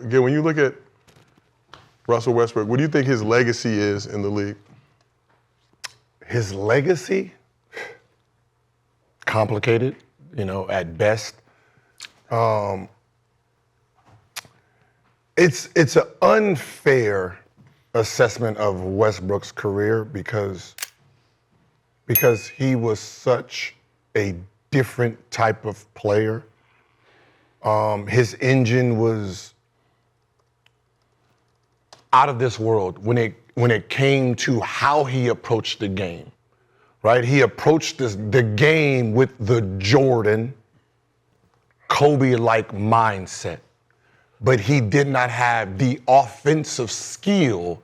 Again, when you look at Russell Westbrook, what do you think his legacy is in the league? His legacy? Complicated, at best. It's an unfair assessment of Westbrook's career because he was such a different type of player. His engine was out of this world when it came to how he approached the game, right? He approached the game with the Jordan, Kobe-like mindset, but he did not have the offensive skill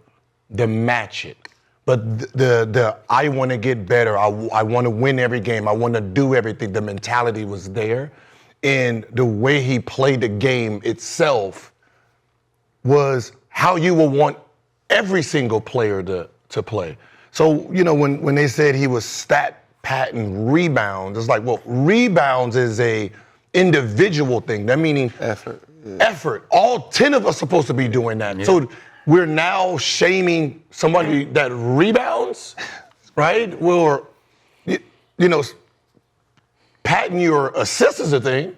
to match it. But the I want to get better, I want to win every game, I want to do everything, the mentality was there. And the way he played the game itself was how you would want every single player to play. So, when they said he was stat pattern rebounds, it's like, well, rebounds is a individual thing. That meaning effort. Yeah. Effort. All 10 of us supposed to be doing that. Yeah. So we're now shaming somebody that rebounds, right? Well, patting your assists is a thing.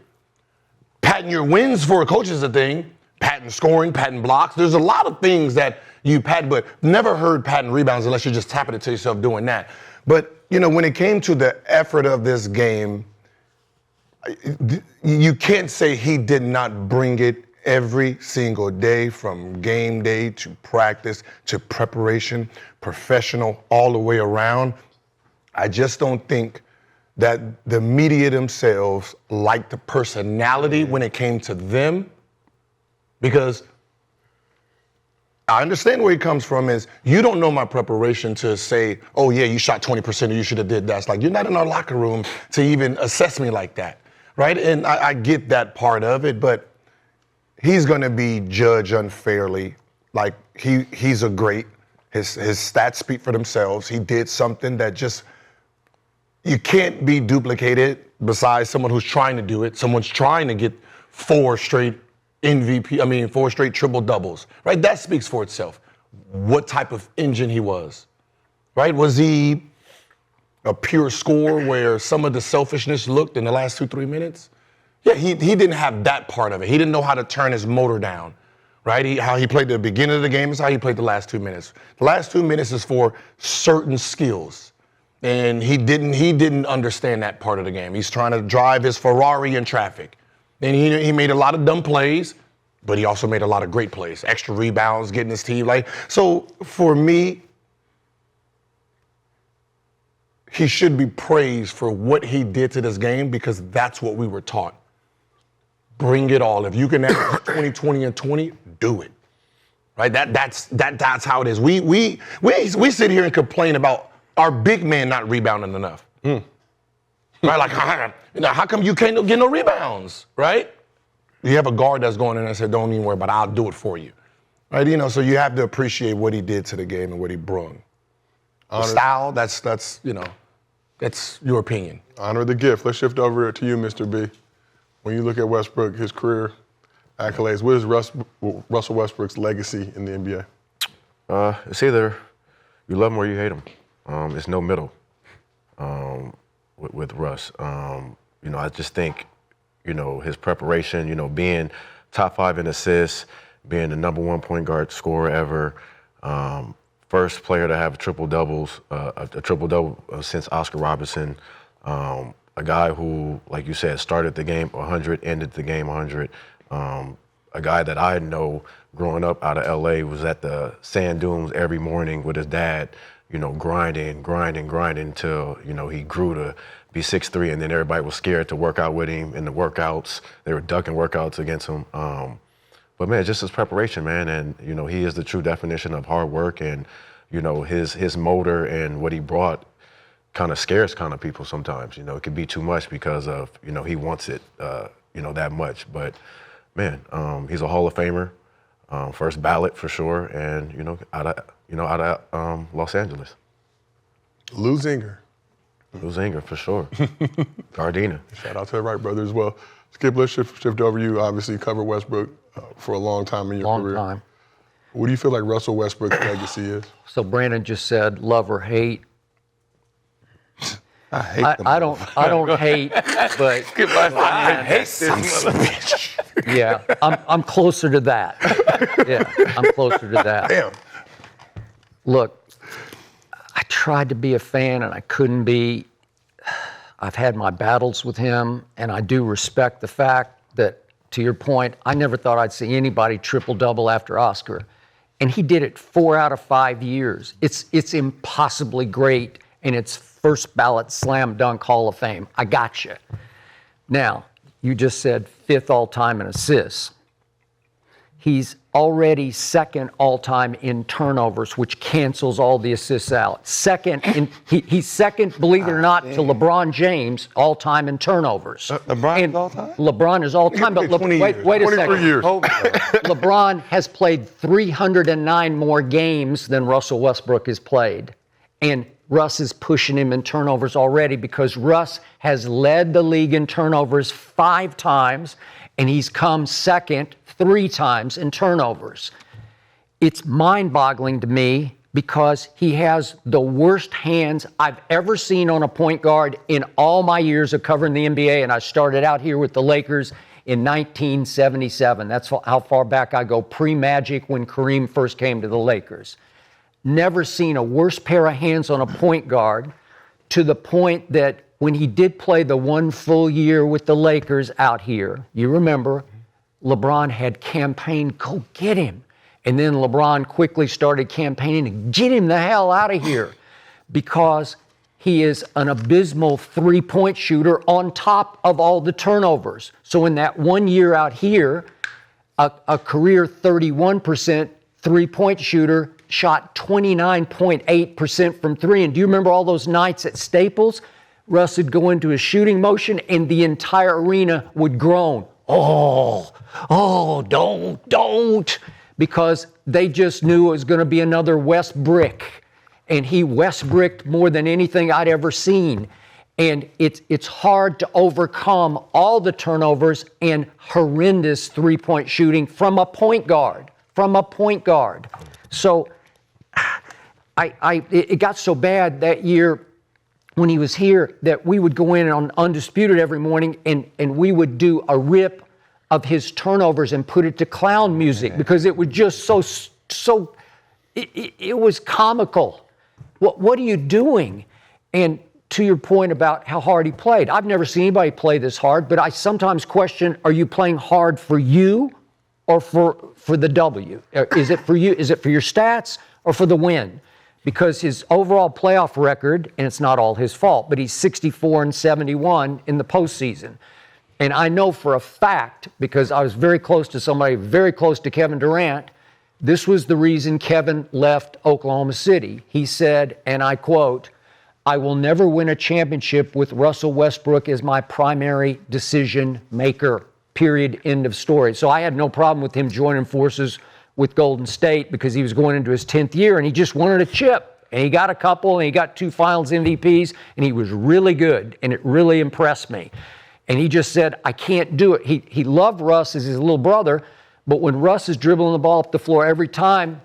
Patting your wins for a coach is a thing. Patting scoring, patting blocks. There's a lot of things that you pat, but never heard patting rebounds unless you're just tapping it to yourself doing that. But, when it came to the effort of this game, you can't say he did not bring it every single day, from game day to practice to preparation, professional, all the way around. I just don't think that the media themselves liked the personality when it came to them, because I understand where he comes from is you don't know my preparation to say, oh yeah, you shot 20% or you should have did that. It's like, you're not in our locker room to even assess me like that, right? And I get that part of it, but he's going to be judged unfairly. Like he's a great, his stats speak for themselves. He did something that just, you can't be duplicated besides someone who's trying to do it. Someone's trying to get 4 straight triple doubles, right? That speaks for itself. What type of engine he was, right? Was he a pure scorer where some of the selfishness looked in the last 2-3 minutes? Yeah, he didn't have that part of it. He didn't know how to turn his motor down, right? How he played the beginning of the game is how he played the last 2 minutes. The last 2 minutes is for certain skills. And he didn't understand that part of the game. He's trying to drive his Ferrari in traffic. And he made a lot of dumb plays, but he also made a lot of great plays. Extra rebounds, getting his team. So for me, he should be praised for what he did to this game, because that's what we were taught. Bring it all. If you can average 20, 20, and 20, do it. Right? That's how it is. We sit here and complain about our big man not rebounding enough. Right? Like, how come you can't get no rebounds? Right? You have a guard that's going in and said, don't even worry about it, I'll do it for you. Right? So you have to appreciate what he did to the game and what he brought. The style, that's your opinion. Honor the gift. Let's shift over to you, Mr. B. When you look at Westbrook, his career, accolades, what is Russell Westbrook's legacy in the NBA? It's either you love him or you hate him. It's no middle with Russ. I just think, his preparation, being top 5 in assists, being the #1 point guard scorer ever, first player to have a triple-double since Oscar Robertson, a guy who, like you said, started the game 100, ended the game 100, a guy that I know growing up out of LA was at the sand dunes every morning with his dad, grinding until, he grew to be 6'3", and then everybody was scared to work out with him in the workouts. They were ducking workouts against him. But man, just his preparation, man, and he is the true definition of hard work, and his motor and what he brought kind of scares kind of people sometimes. It could be too much because of he wants it that much. But man, he's a Hall of Famer, first ballot for sure, and out of Los Angeles. Lou Zinger for sure. Gardena. Shout out to the Wright brothers as well. Skip, let's shift over you. Obviously, cover Westbrook for a long time in your Long career. time. What do you feel like Russell Westbrook's legacy is? So Brandon just said love or hate. I hate them. I don't hate, but I hate this bitch. yeah, I'm closer to that. Yeah, I'm closer to that. Damn. Look, I tried to be a fan and I couldn't be. I've had my battles with him, and I do respect the fact that, to your point, I never thought I'd see anybody triple-double after Oscar. And he did it 4 out of 5 years. It's impossibly great, and it's first ballot slam dunk Hall of Fame. I got you. Now, you just said 5th all-time in assists. He's already 2nd all-time in turnovers, which cancels all the assists out. He's second, believe it or not, to LeBron James all-time in turnovers. LeBron is all-time? LeBron is all-time, but wait a 23 second. years. LeBron has played 309 more games than Russell Westbrook has played. And Russ is pushing him in turnovers already because Russ has led the league in turnovers 5 times, and he's come second 3 times in turnovers. It's mind-boggling to me because he has the worst hands I've ever seen on a point guard in all my years of covering the NBA, and I started out here with the Lakers in 1977. That's how far back I go, pre-Magic, when Kareem first came to the Lakers. Never seen a worse pair of hands on a point guard, to the point that when he did play the 1 full year with the Lakers out here, you remember, LeBron had campaigned, go get him. And then LeBron quickly started campaigning to get him the hell out of here, because he is an abysmal 3-point shooter on top of all the turnovers. So in that 1 year out here, a career 31% 3-point shooter shot 29.8% from 3. And do you remember all those nights at Staples? Russ would go into his shooting motion and the entire arena would groan. Oh, don't. Because they just knew it was going to be another Westbrick. And he Westbricked more than anything I'd ever seen. And it's hard to overcome all the turnovers and horrendous 3-point shooting from a point guard. So it got so bad that year when he was here that we would go in on Undisputed every morning and we would do a rip of his turnovers and put it to clown music because it was just it was comical. What are you doing? And to your point about how hard he played, I've never seen anybody play this hard, but I sometimes question, are you playing hard for you or for the W? Is it for you? Is it for your stats or for the win? Because his overall playoff record, and it's not all his fault, but he's 64-71 in the postseason. And I know for a fact, because I was very close to somebody, very close to Kevin Durant, this was the reason Kevin left Oklahoma City. He said, and I quote, "I will never win a championship with Russell Westbrook as my primary decision maker, period, end of story." So I had no problem with him joining forces with Golden State because he was going into his 10th year and he just wanted a chip. And he got a couple and he got 2 finals MVPs and he was really good and it really impressed me. And he just said, I can't do it. He loved Russ as his little brother, but when Russ is dribbling the ball up the floor every time,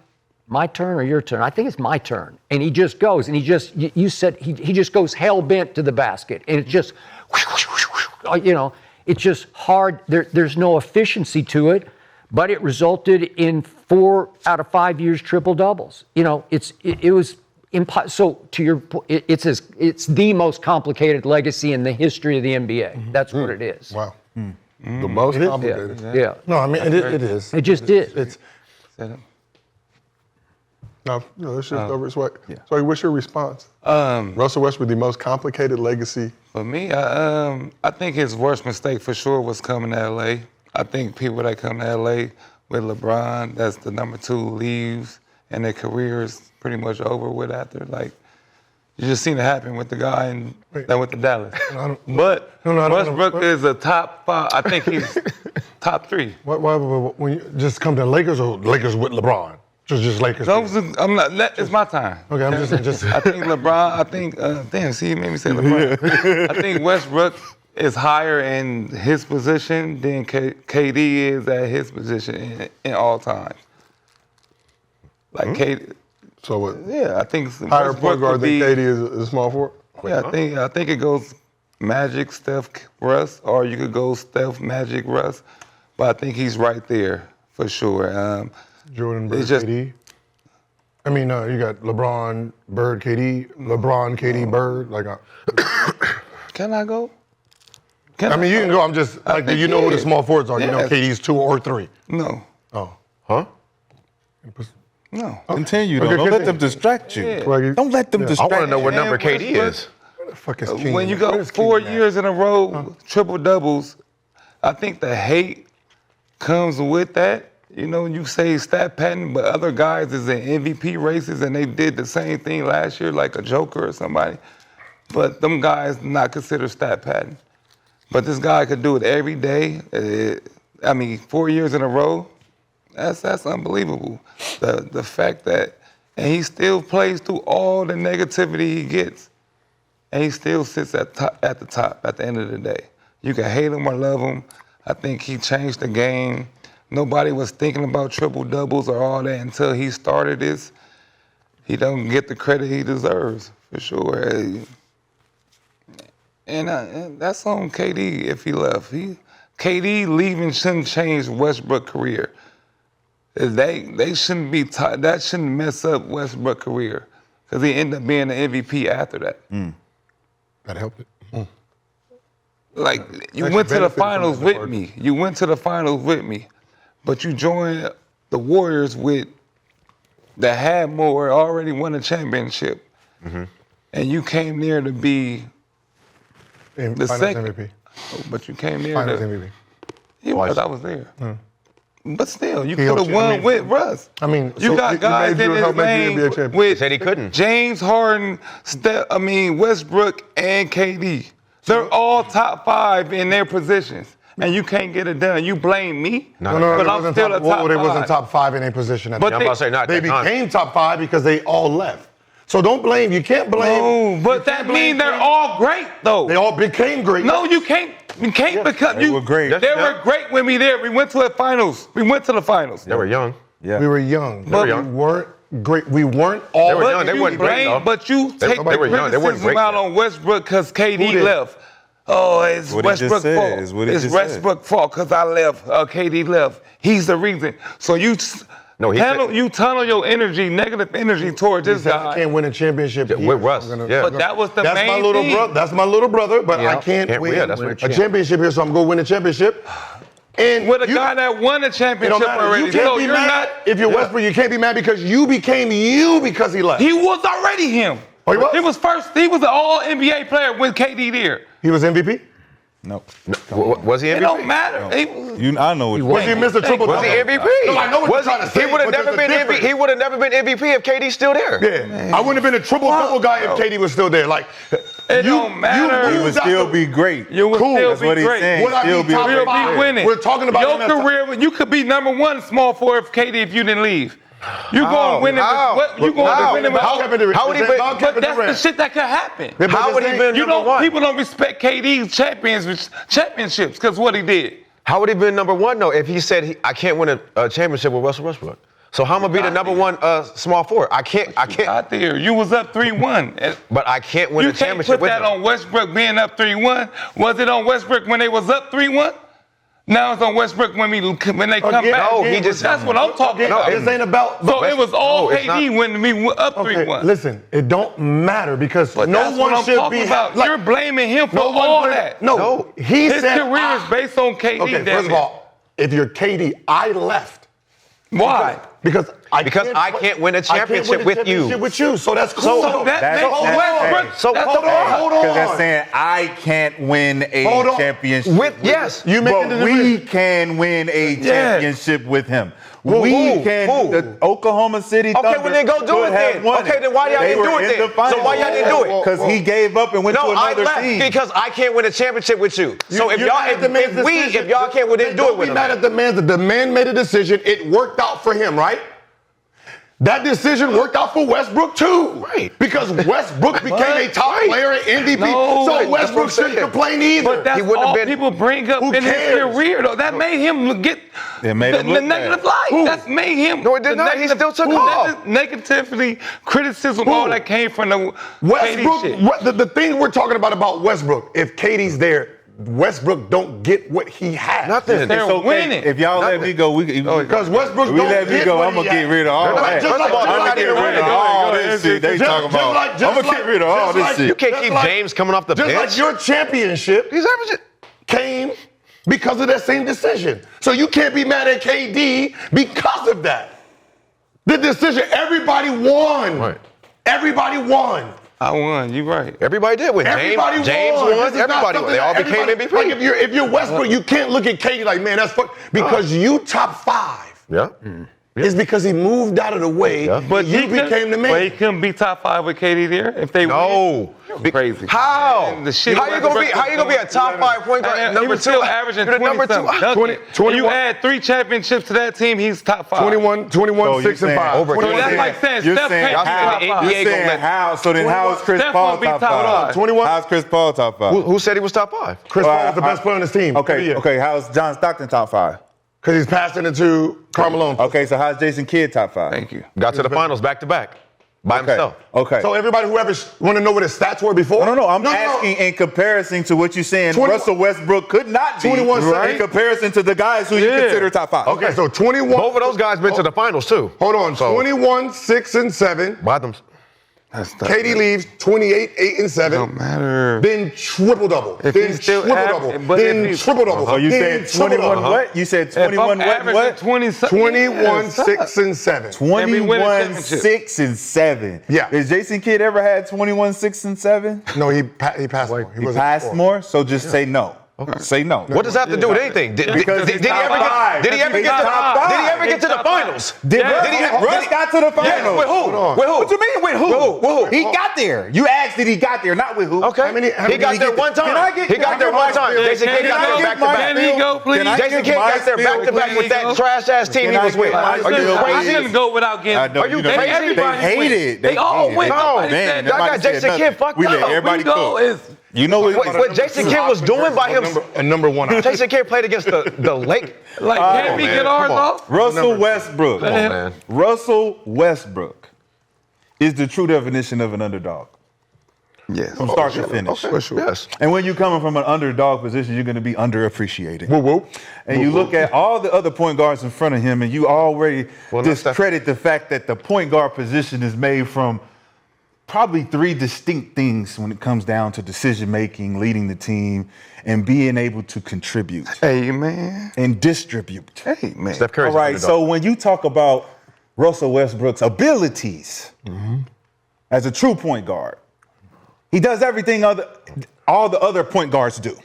my turn or your turn? I think it's my turn. And he just goes and you said he just goes hell-bent to the basket. And it's just, it's just hard. There's no efficiency to it, but it resulted in 4 out of 5 years triple doubles. It was so to your point, it's the most complicated legacy in the history of the NBA. That's what it is. Wow. The most complicated. Yeah. No, I mean, it is. It just is. It's No, let's shift over this way. So what's your response? Russell Westbrook, the most complicated legacy. For me, I think his worst mistake for sure was coming to LA. I think people that come to LA with LeBron, that's the number 2, leaves and their career is pretty much over with after. Like, you just seen it happen with the guy that went to Dallas. But Westbrook is a top 5. I think he's top 3. Why when you just come to Lakers or Lakers with LeBron? Just Lakers. I'm not. It's my time. Okay, I'm just. I think LeBron. Damn. See, you made me say LeBron. I think Westbrook is higher in his position than KD is at his position in all times. Like KD. So what? Yeah, I think Higher Westbrook point guard would than be- KD is a small forward? Yeah, I think it goes Magic, Steph, Russ, or you could go Steph, Magic, Russ. But I think he's right there for sure. Jordan, Bird, it's just- KD. I mean, you got LeBron, Bird, KD, LeBron, KD, Bird. Like, Can I go? I mean, you can go. I'm just like, do you know who the small forwards are? You know, Yes. KD's 2 or 3. No, Oh, Huh? no. Continue, though. Okay, Don't let continue. them distract you. Yeah. Well, Don't let them I distract want to know what And number KD Westbrook- is. where the fuck is King? When you go Where's King 4 at? years in a row, triple doubles, I think the hate comes with that. You know, you say stat pattern, but other guys is in MVP races and they did the same thing last year, like a Joker or somebody. But them guys not considered stat pattern. But this guy could do it every day. 4 years in a row. That's unbelievable. The fact that, and he still plays through all the negativity he gets, and he still sits at the top at the end of the day. You can hate him or love him. I think he changed the game. Nobody was thinking about triple doubles or all that until he started this. He don't get the credit he deserves for sure. And that's on KD if he left. KD leaving shouldn't change Westbrook's career. They shouldn't be that shouldn't mess up Westbrook's career because he ended up being the MVP after that. That helped it. Like you Actually went to the benefited from finals that with part. me. You went to the finals with me, but you joined the Warriors that had more already won a championship, and you came there to be the Finals second. MVP. But you came there Finals to. MVP. He was. I was there. But still, you could helped have you. won with Russ. I mean, you so got he guys made you in help his make you NBA lane champion. with He said he couldn't. James Harden, Westbrook, and KD. They're all top 5 in their positions, and you can't get it done. You blame me, No, but they I'm wasn't still top, a top they 5. wasn't top 5 in a position at But the I'm time. about to say not They that time. became top 5 because they all left. So don't blame. You can't blame. No, but that means they're all great though. They all became great. No, you can't. You can't because they were great. They were great when we there. We went to the finals. We went to the finals. They were young. Yeah. We were young. were we young. weren't great. We weren't all. They were But young. They you wasn't great, though. But you They- take they the were young. They wasn't criticism great out yet. on Westbrook because KD did? left. Oh, it's What he just Westbrook's said fault. is what he It's just said. Westbrook's fault because I left. KD left. He's the reason. So you No, he said- tunnel your energy, negative energy towards this I guy. can't win a championship here. with Russ, yeah. But that was the That's main my little thing. brother. That's my little brother. But Yeah. I can't Can't win win, that's what a championship here, so I'm going to win a championship. And With a you- guy that won a it don't championship matter. already. You can't So be you're mad not. if you're Westbrook. You can't be mad because you became you because he left. He was already him. Oh, he was? He was first. He was an all NBA player with KD there. He was MVP. No. Was he It MVP? don't matter. I know what Was he Mr. Triple Was he Double? MVP? No, I know what you're trying to say. He would have but never there's a been MVP. difference. He would have never been MVP if KD's still there. Yeah, I wouldn't have been a triple double guy if KD was still there. Like, It don't matter. moved He would out still the- be great. You would Cool. still That's be what he's great. saying. Would I Still be be top great. You'll five? be winning. We're talking about him your as top- career. You could be number 1 small forward for KD if you didn't leave. You going winning? How? What you going How? winning with? How would he be- But Kevin that's the Durant? shit that could happen. Yeah, but How would he this been ain't- You number don't. one? People don't respect KD's championships because what he did. How would he been number 1 though if he said I can't win a championship with Russell Westbrook? So how am I gonna be the number 1 small forward? I can't. Out there, you was up 3-1. But I can't win You a can't championship put with that him. on Westbrook being up 3-1. Was it on Westbrook when they was up 3-1? Now it's on Westbrook when they come Again, back. no, he just- That's what I'm talking about. This ain't about. So it was all No, it's KD when we were up Okay, 3-1. listen, it don't matter because But no that's one what I'm should talking be about. like, You're blaming him for no one all blame- that. No, he His said career is based on KD. Okay, damn first of it. all, if you're KD, I left Why? because I can't win a I can't championship win a with you. championship with you. So that's cool. So that That's- makes that's- Westbrook. So that's hold the on, problem. hold Because they're on. saying I can't win a Hold on. championship. Yes. You but making the we division. can win a championship with him. Who? We Who? can. Who? The Oklahoma City Okay, Thunder well, then go do could it have then. won Okay, it. then why y'all They didn't do were it in then? the finals. So why y'all didn't do it? Because he gave up and went No, to I another left team. because I can't win a championship with you. So if You're y'all, mad at the man's decision. if y'all can't, well then do it with Don't be mad him. at the man. The man made a decision. It worked out for him, right? That decision worked out for Westbrook too. Right. Because Westbrook became a top player at MVP. No, so that's what Westbrook I'm shouldn't saying. complain either. But that's wouldn't have all been- people bring up Who in his cares? career, though. That made him get It made him the look negative bad. light. Who? That's made him. No, it did the not. He negative- still took who? off. Negativity, criticism, all that came from the Westbrook, KD shit. the thing we're talking about Westbrook, if KD's there, Westbrook don't get what he has. Nothing. They're It's okay. winning. If y'all let me go, Because Westbrook we don't let me get go, what I'm he gonna get has. rid of all Just that. like- I'm gonna get rid of all this shit they Just- talking just about. like- I'm just gonna get like- rid of all just this like- shit. You can't Just keep like- James coming off the Just bench. like your championship He's averaging. came because of that same decision. So you can't be mad at KD because of that. The decision, everybody won. Right. Everybody won. I won. You right. Everybody did win. Everybody James won. won. This is not Everybody won. something They all that became everybody- MVP. Like if you're Westbrook, you can't look at KD like, man, that's fuck, because you top 5. Yeah. It's because he moved out of the way, Yeah. but you became the man. But he couldn't be top 5 with KD there if they win. No. You're crazy. How? The shit How you gonna be a top 5 point guard? He Number was still 2. averaging You're the 20 number 2. something. 20 You add 3 championships to that team, he's top 5. 21, So 6, you're and 5. saying- Over 21, That's like saying You're Steph saying can't be how? top 5. NBA You're gonna saying let- how? So then how is Chris Steph Paul won't be top top 5? five. 21. How's Chris Paul top 5? Who said he was top 5? Chris Paul was the best player on his team. Okay. How's John Stockton top 5? Because he's passing it to Carmelo. Okay, so how's Jason Kidd top 5? Thank you. Got to the finals back to back by himself. Okay. So everybody who ever want to know what his stats were before? No. I'm asking in comparison to what you're saying. 20 Russell Westbrook could not be 21 in seconds. comparison to the guys who you consider top 5. Okay, so 21. Both of those guys been to the finals too. Hold on, So- 21, 6, and 7. By them. That's tough. KD leaves 28, 8, and 7. Don't matter. Then triple double. If Then he's still triple aver- double. but Then if he's- triple double. So you Then said triple 21 double. what? You said If 21 I'm what? averaging What? 20 21, 6, and 7. 21, championship. 6, and 7. Yeah. Has Jason Kidd ever had 21, 6, and 7? No, he passed more. He wasn't passed scoring. more, so just say no. Say no. What does that have to do with anything? Did he Because ever he's top five. get? Did he ever He's get to? top five. Did he ever get to the He's top five. finals? Did Yeah. Russ, Did he- Russ did he- got to the Yeah, finals? with who? on. With who? What you mean with who? With who? He got there. You asked did he got there, not with who. Okay. How many he got did he there get one to- time. Can I get- He can I got there get one my time. spiel? Jason Can Kidd I got there get back to my back. Can he go, please? Can I Jason get Kidd my got there back to spiel, back with please? that trash ass team Can he I was get with. my Are you spiel, I crazy? shouldn't go without getting. I know, Are you you know, crazy? Everybody They hate win. it. They all hate it. win. No, Nobody man, said y'all nobody got said Jason nothing. Kidd fucked We up. let everybody we go cook. is You know what? What Jason Kidd was doing by himself. A number one. Jason Kidd played against the Lake. like, can't we man, get ours come on. off? Russell Westbrook. Come on, man. Russell Westbrook is the true definition of an underdog. Yes. From start to finish. For sure. Yes. And when you're coming from an underdog position, you're going to be underappreciated. Whoop, whoop. And you look at all the other point guards in front of him, and you already Well, that's discredit the fact that the point guard position is made from probably 3 distinct things when it comes down to decision making, leading the team, and being able to contribute Hey, man. and distribute. Hey, man. Steph Curry's All an right, underdog. so when you talk about Russell Westbrook's abilities as a true point guard, he does everything all the other point guards do.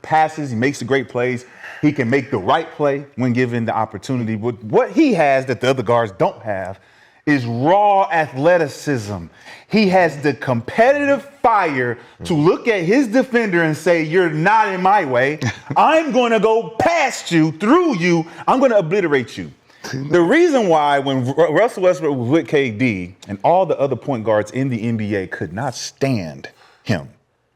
Passes, he makes the great plays. He can make the right play when given the opportunity. But what he has that the other guards don't have is raw athleticism. He has the competitive fire to look at his defender and say, you're not in my way. I'm going to go past you, through you. I'm going to obliterate you. The reason why when Russell Westbrook was with KD and all the other point guards in the NBA could not stand him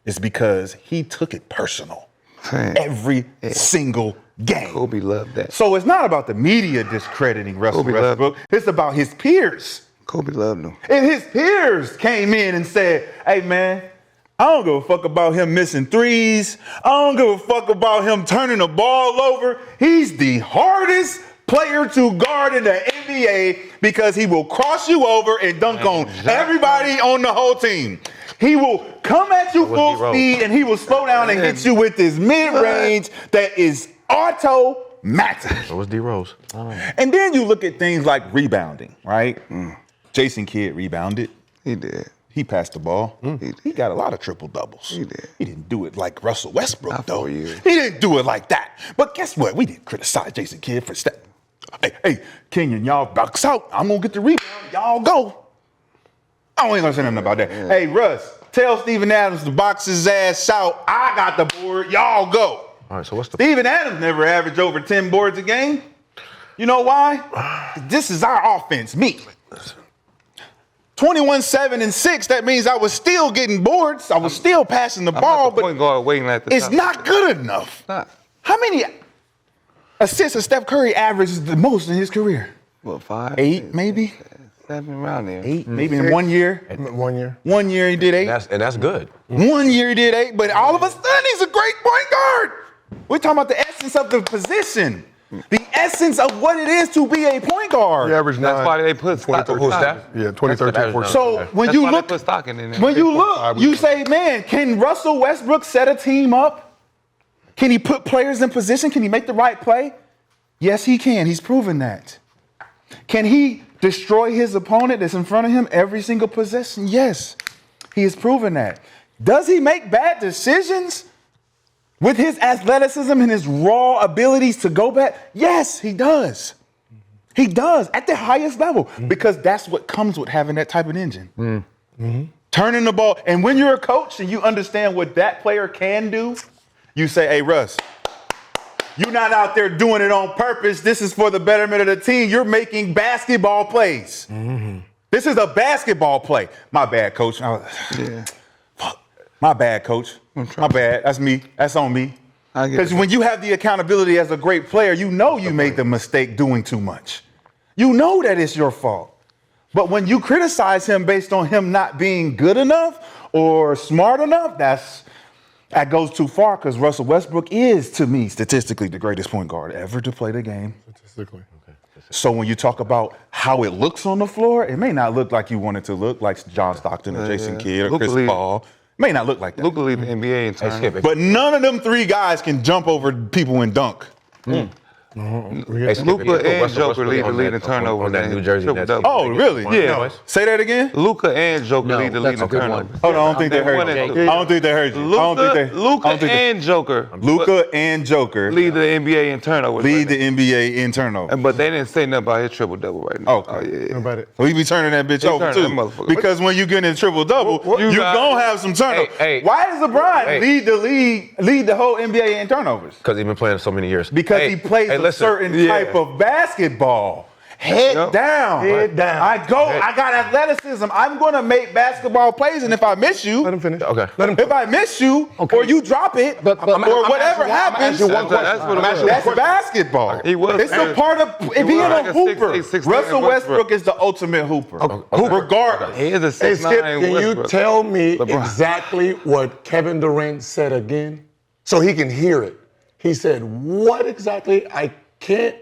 is because he took it personal every single game. Kobe loved that. So it's not about the media discrediting Russell Kobe loved Westbrook. It's about his peers. Kobe loved him. And his peers came in and said, hey, man, I don't give a fuck about him missing threes. I don't give a fuck about him turning the ball over. He's the hardest player to guard in the NBA because he will cross you over and dunk on everybody on the whole team. He will come at you full speed and he will slow down and hit you with his mid-range that is automatic. So was D Rose. And then you look at things like rebounding, right? Jason Kidd rebounded. He did. He passed the ball. He got a lot of triple doubles. He did. He didn't do it like Russell Westbrook, Not though. for you. He didn't do it like that. But guess what? We didn't criticize Jason Kidd for step. Hey, Kenyon, y'all box out. I'm gonna get the rebound. Y'all go. I ain't gonna say nothing about that. Yeah. Hey, Russ, tell Steven Adams to box his ass out. I got the board. Y'all go. All right, so what's the Steven Adams never averaged over 10 boards a game. You know why? This is our offense, me. 21-7-6, that means I was still getting boards. I was still passing the ball, I'm not the point guard waiting at the it's top. not good enough. Not. How many assists has Steph Curry averages the most in his career? What, 5? 8, maybe? 7 around there. 8, maybe in 1 year. 1 year. 1 year he did 8. And that's good. 1 year he did 8, but all of a sudden he's a great point guard. We're talking about the essence of the position. The essence of what it is to be a point guard. He averaged 9. That's why they put stock. Who's that? Yeah, 2013, 14. So when That's you why look, they put stock in there. when you look, you say, man, can Russell Westbrook set a team up? Can he put players in position? Can he make the right play? Yes, he can. He's proven that. Can he destroy his opponent that's in front of him every single possession? Yes, he has proven that. Does he make bad decisions with his athleticism and his raw abilities to go back? Yes, he does. He does at the highest level because that's what comes with having that type of engine. Turning the ball. And when you're a coach and you understand what that player can do, you say, hey, Russ, you're not out there doing it on purpose. This is for the betterment of the team. You're making basketball plays. This is a basketball play. My bad, coach. Yeah. My bad, coach. My bad. That's me. That's on me. I get Because it. when you have the accountability as a great player, you know you made the mistake doing too much. You know that it's your fault. But when you criticize him based on him not being good enough or smart enough, that goes too far because Russell Westbrook is, to me, statistically the greatest point guard ever to play the game. Statistically. So when you talk about how it looks on the floor, it may not look like you want it to look, like John Stockton or Jason Kidd or Luka Chris lead- Paul. It may not look like that. Luka lead the NBA in Hey, turnovers. Skip. But none of them 3 guys can jump over people and dunk. Hey, Skip, Luka put and Russell Joker Westbrook lead the on lead that- in turnovers. on that New Jersey Nets team. Oh, really? Yeah. Say that again. Luka and Joker No, lead the that's lead a in good one. turnovers. Hold on, I don't think they They heard won you. it. I don't think they heard you. Luka and Joker Luka and Joker lead the NBA in turnovers. lead right the NBA in turnover. now. But they didn't say nothing about his triple double right now. Okay. Oh, yeah. About it. So he be turning that bitch He over turning too. that motherfucker. Because when you get in triple double, You you got- gonna have some turnovers. Hey, Why does LeBron hey. lead the whole NBA in turnovers? Because he's been playing so many years. Because Hey, he plays hey, a listen. certain type of basketball. Head Yep. down. Head down. I got athleticism. I'm gonna make basketball plays, and if I miss you, Let him finish. Okay. Let him. if I miss you, Okay. or you drop it, But- or I'm whatever happens, you one question. That's what it was. that's basketball. He was It's a good. part of being was a like a hooper. 6'8", 6'9" Russell Westbrook is the ultimate hooper. Regardless. He is a Hey, 6'9" Skip, can you Westbrook. tell me LeBron. exactly what Kevin Durant said again? So he can hear it. He said, what exactly? I can't,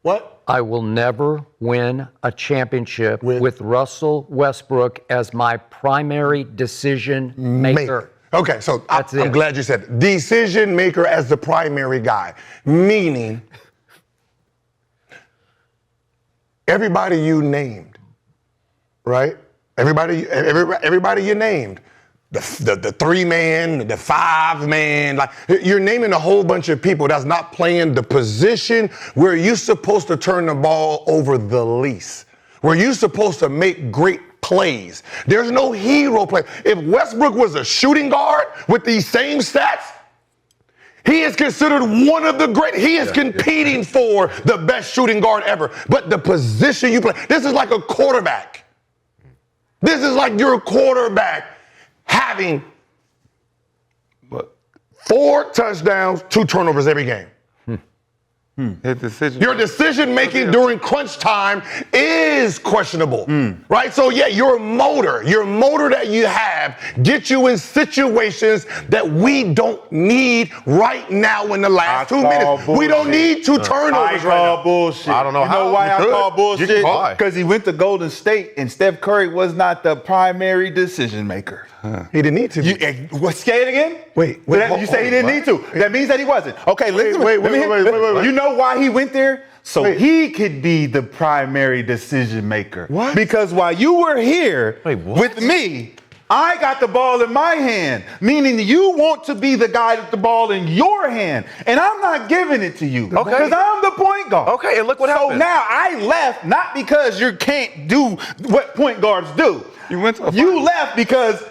what? I will never win a championship With- with Russell Westbrook as my primary decision maker. Okay, so That's I'm it. glad you said it. Decision maker as the primary guy, meaning everybody you named, right? Everybody you named, the 3-man, the 5-man, like you're naming a whole bunch of people that's not playing the position where you're supposed to turn the ball over the least, where you're supposed to make great plays. There's no hero play. If Westbrook was a shooting guard with these same stats, he is considered one of the great. He is competing for the best shooting guard ever. But the position you play, this is like a quarterback. This is like your quarterback having But 4 touchdowns, 2 turnovers every game. his decision. Your decision making during crunch time is questionable, right? So yeah, your motor that you have gets you in situations that we don't need right now in the last 2 minutes. We don't need 2 turnovers right now. Bullshit. I don't know You know how. why You I could. call You can bullshit? call it. Because he went to Golden State and Steph Curry was not the primary decision maker. He didn't need to. What? Say it again. Wait, You say he didn't need to. That means that he wasn't. Okay, listen. wait. You know why he went there? So Wait. he could be the primary decision maker. What? Because while you were here Wait, what? with me, I got the ball in my hand, meaning you want to be the guy with the ball in your hand, and I'm not giving it to you. Okay. Because I'm the point guard. Okay, and look what happened. So now I left not because you can't do what point guards do. You went to a You final. left because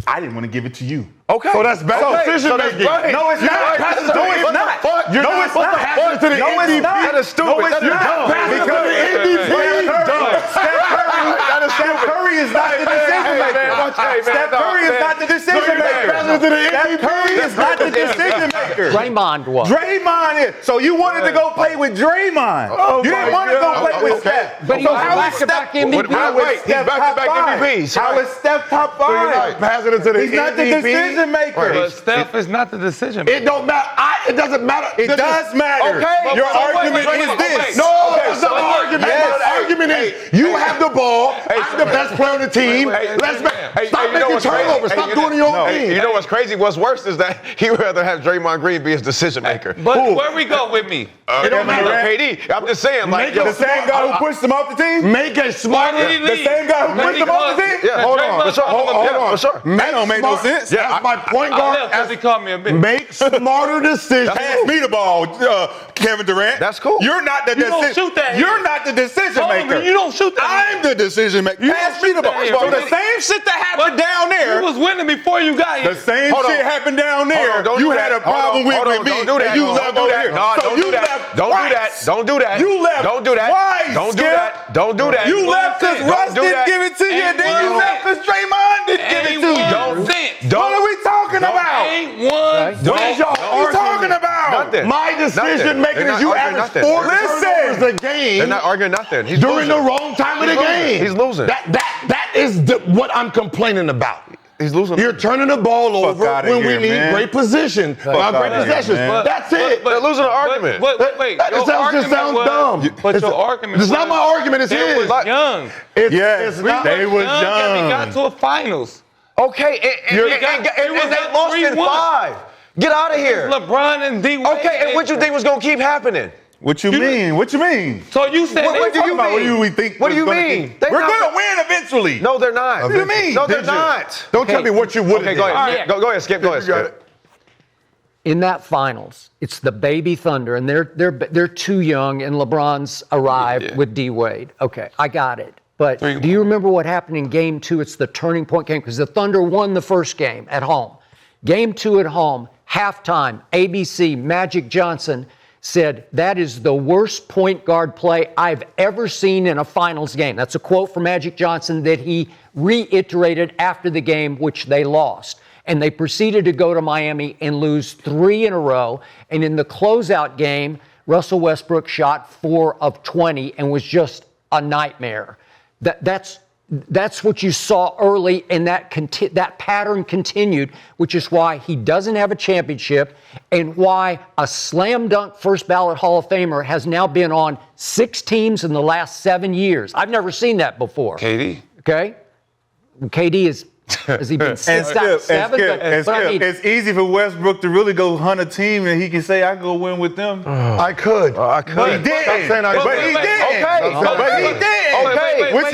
I didn't want to give it to you. Okay. So that's bad decision so that's making. right. No, it's not. Passes No, to it's what the not. fuck? You're No, not it's supposed to not. pass it to the No, it's MVP. not. That is stupid. No, it's That is not. dumb. Pass it to the MVP. Steph Curry is not the decision maker. Steph Curry is not the decision maker. Steph Curry is not the decision maker. Draymond was. Draymond is. So you wanted to go play with Draymond. You didn't want to go play with Steph. But he So was how is back-to-back Steph- MVP. how is Steph top five? MVPs. How is Steph top five? Passing it to the He's not the MVP. decision maker. But Steph is not the decision maker. It don't matter. It doesn't matter. It does matter. Okay. Your But wait, argument wait, is wait, this. wait. No, Okay, that's not so my look, argument. yes. My argument is you have the ball. I'm the best player on the team. Stop making turnovers. Stop doing it your own Hey, thing. you know what's crazy? What's worse is that he would rather have Draymond Green be his decision maker. But where we go with me? It don't matter. KD. I'm just saying, like, Make yo, it The same guy who pushed him off the team? Make a Why smarter. did he The leave? same guy who pushed him off the team? Yeah, hold on. Draymond For sure. called him a Hold bitch. on. For sure. That don't make no sense. That's my point I guard. left because he called me a bitch. Make smarter decisions. Pass me the ball, Kevin Durant. That's cool. You're not the You don't decision. shoot that You're here. not the decision Hold on, maker. you don't shoot that I'm the decision maker. Pass me the ball. that here. So the same shit that happened down there. You was winning before you got here. The same Hold on. shit happened down there. Hold on, don't You do had that. a problem with me. Don't do that. And you Don't left do over that. here. No, So don't you do that. left Don't do that. twice. Don't do that. You left Don't do that. twice, Don't do Skip. that. Don't do that. You left because Don't Russ do didn't that. give it to you, and then you Ain't left because Draymond didn't give it to you. What are we talking about? Ain't one. What is y'all talking about? Nothing. My decision making They're is you not arguing average nothing. 4 Listen. turnovers a They're game not arguing nothing. He's during the losing. wrong time of the He's losing. game. He's losing. That is what I'm complaining about. He's losing. You're turning the ball over outta when here, we need man. great position, great outta here, possessions. man. That's it. They're losing an argument. Wait, That your just argument sounds was- dumb. But your argument It's not my argument. It's They his. was young. It's not. They was And we young. got to a finals. Okay, and was they up lost in 3-1. 5. Get out of here. LeBron and D. Wade. Okay, and what you think was going to keep happening? What you mean? What you mean? So you said What do you mean? What do we think? What do was you gonna mean? keep- They're We're not- going to win eventually. No, they're not. What do you mean? No, they're Did you? not. Don't tell me what you would have Okay, did. go ahead. Right. Go ahead, Skip. Go ahead, You got Skip. In that finals, it's the baby Thunder, and they're too young, and LeBron's arrived with D Wade. Okay, I got it. But 3-1. do you remember what happened in Game 2? It's the turning point game because the Thunder won the first game at home. Game 2 at home, halftime, ABC, Magic Johnson said, "That is the worst point guard play I've ever seen in a finals game." That's a quote from Magic Johnson that he reiterated after the game, which they lost. And they proceeded to go to Miami and lose 3 in a row. And in the closeout game, Russell Westbrook shot 4 of 20 and was just a nightmare. That's what you saw early, and that pattern continued, which is why he doesn't have a championship and why a slam dunk first ballot Hall of Famer has now been on 6 teams in the last 7 years. I've never seen that before. KD. Okay? KD has he been And 6 Skip, out and 7? Skip, But I mean, it's easy for Westbrook to really go hunt a team and he can say, I go win with them. I could. I could. But he didn't. Stop saying I But could. he didn't. Okay. But he didn't. Okay. Wait,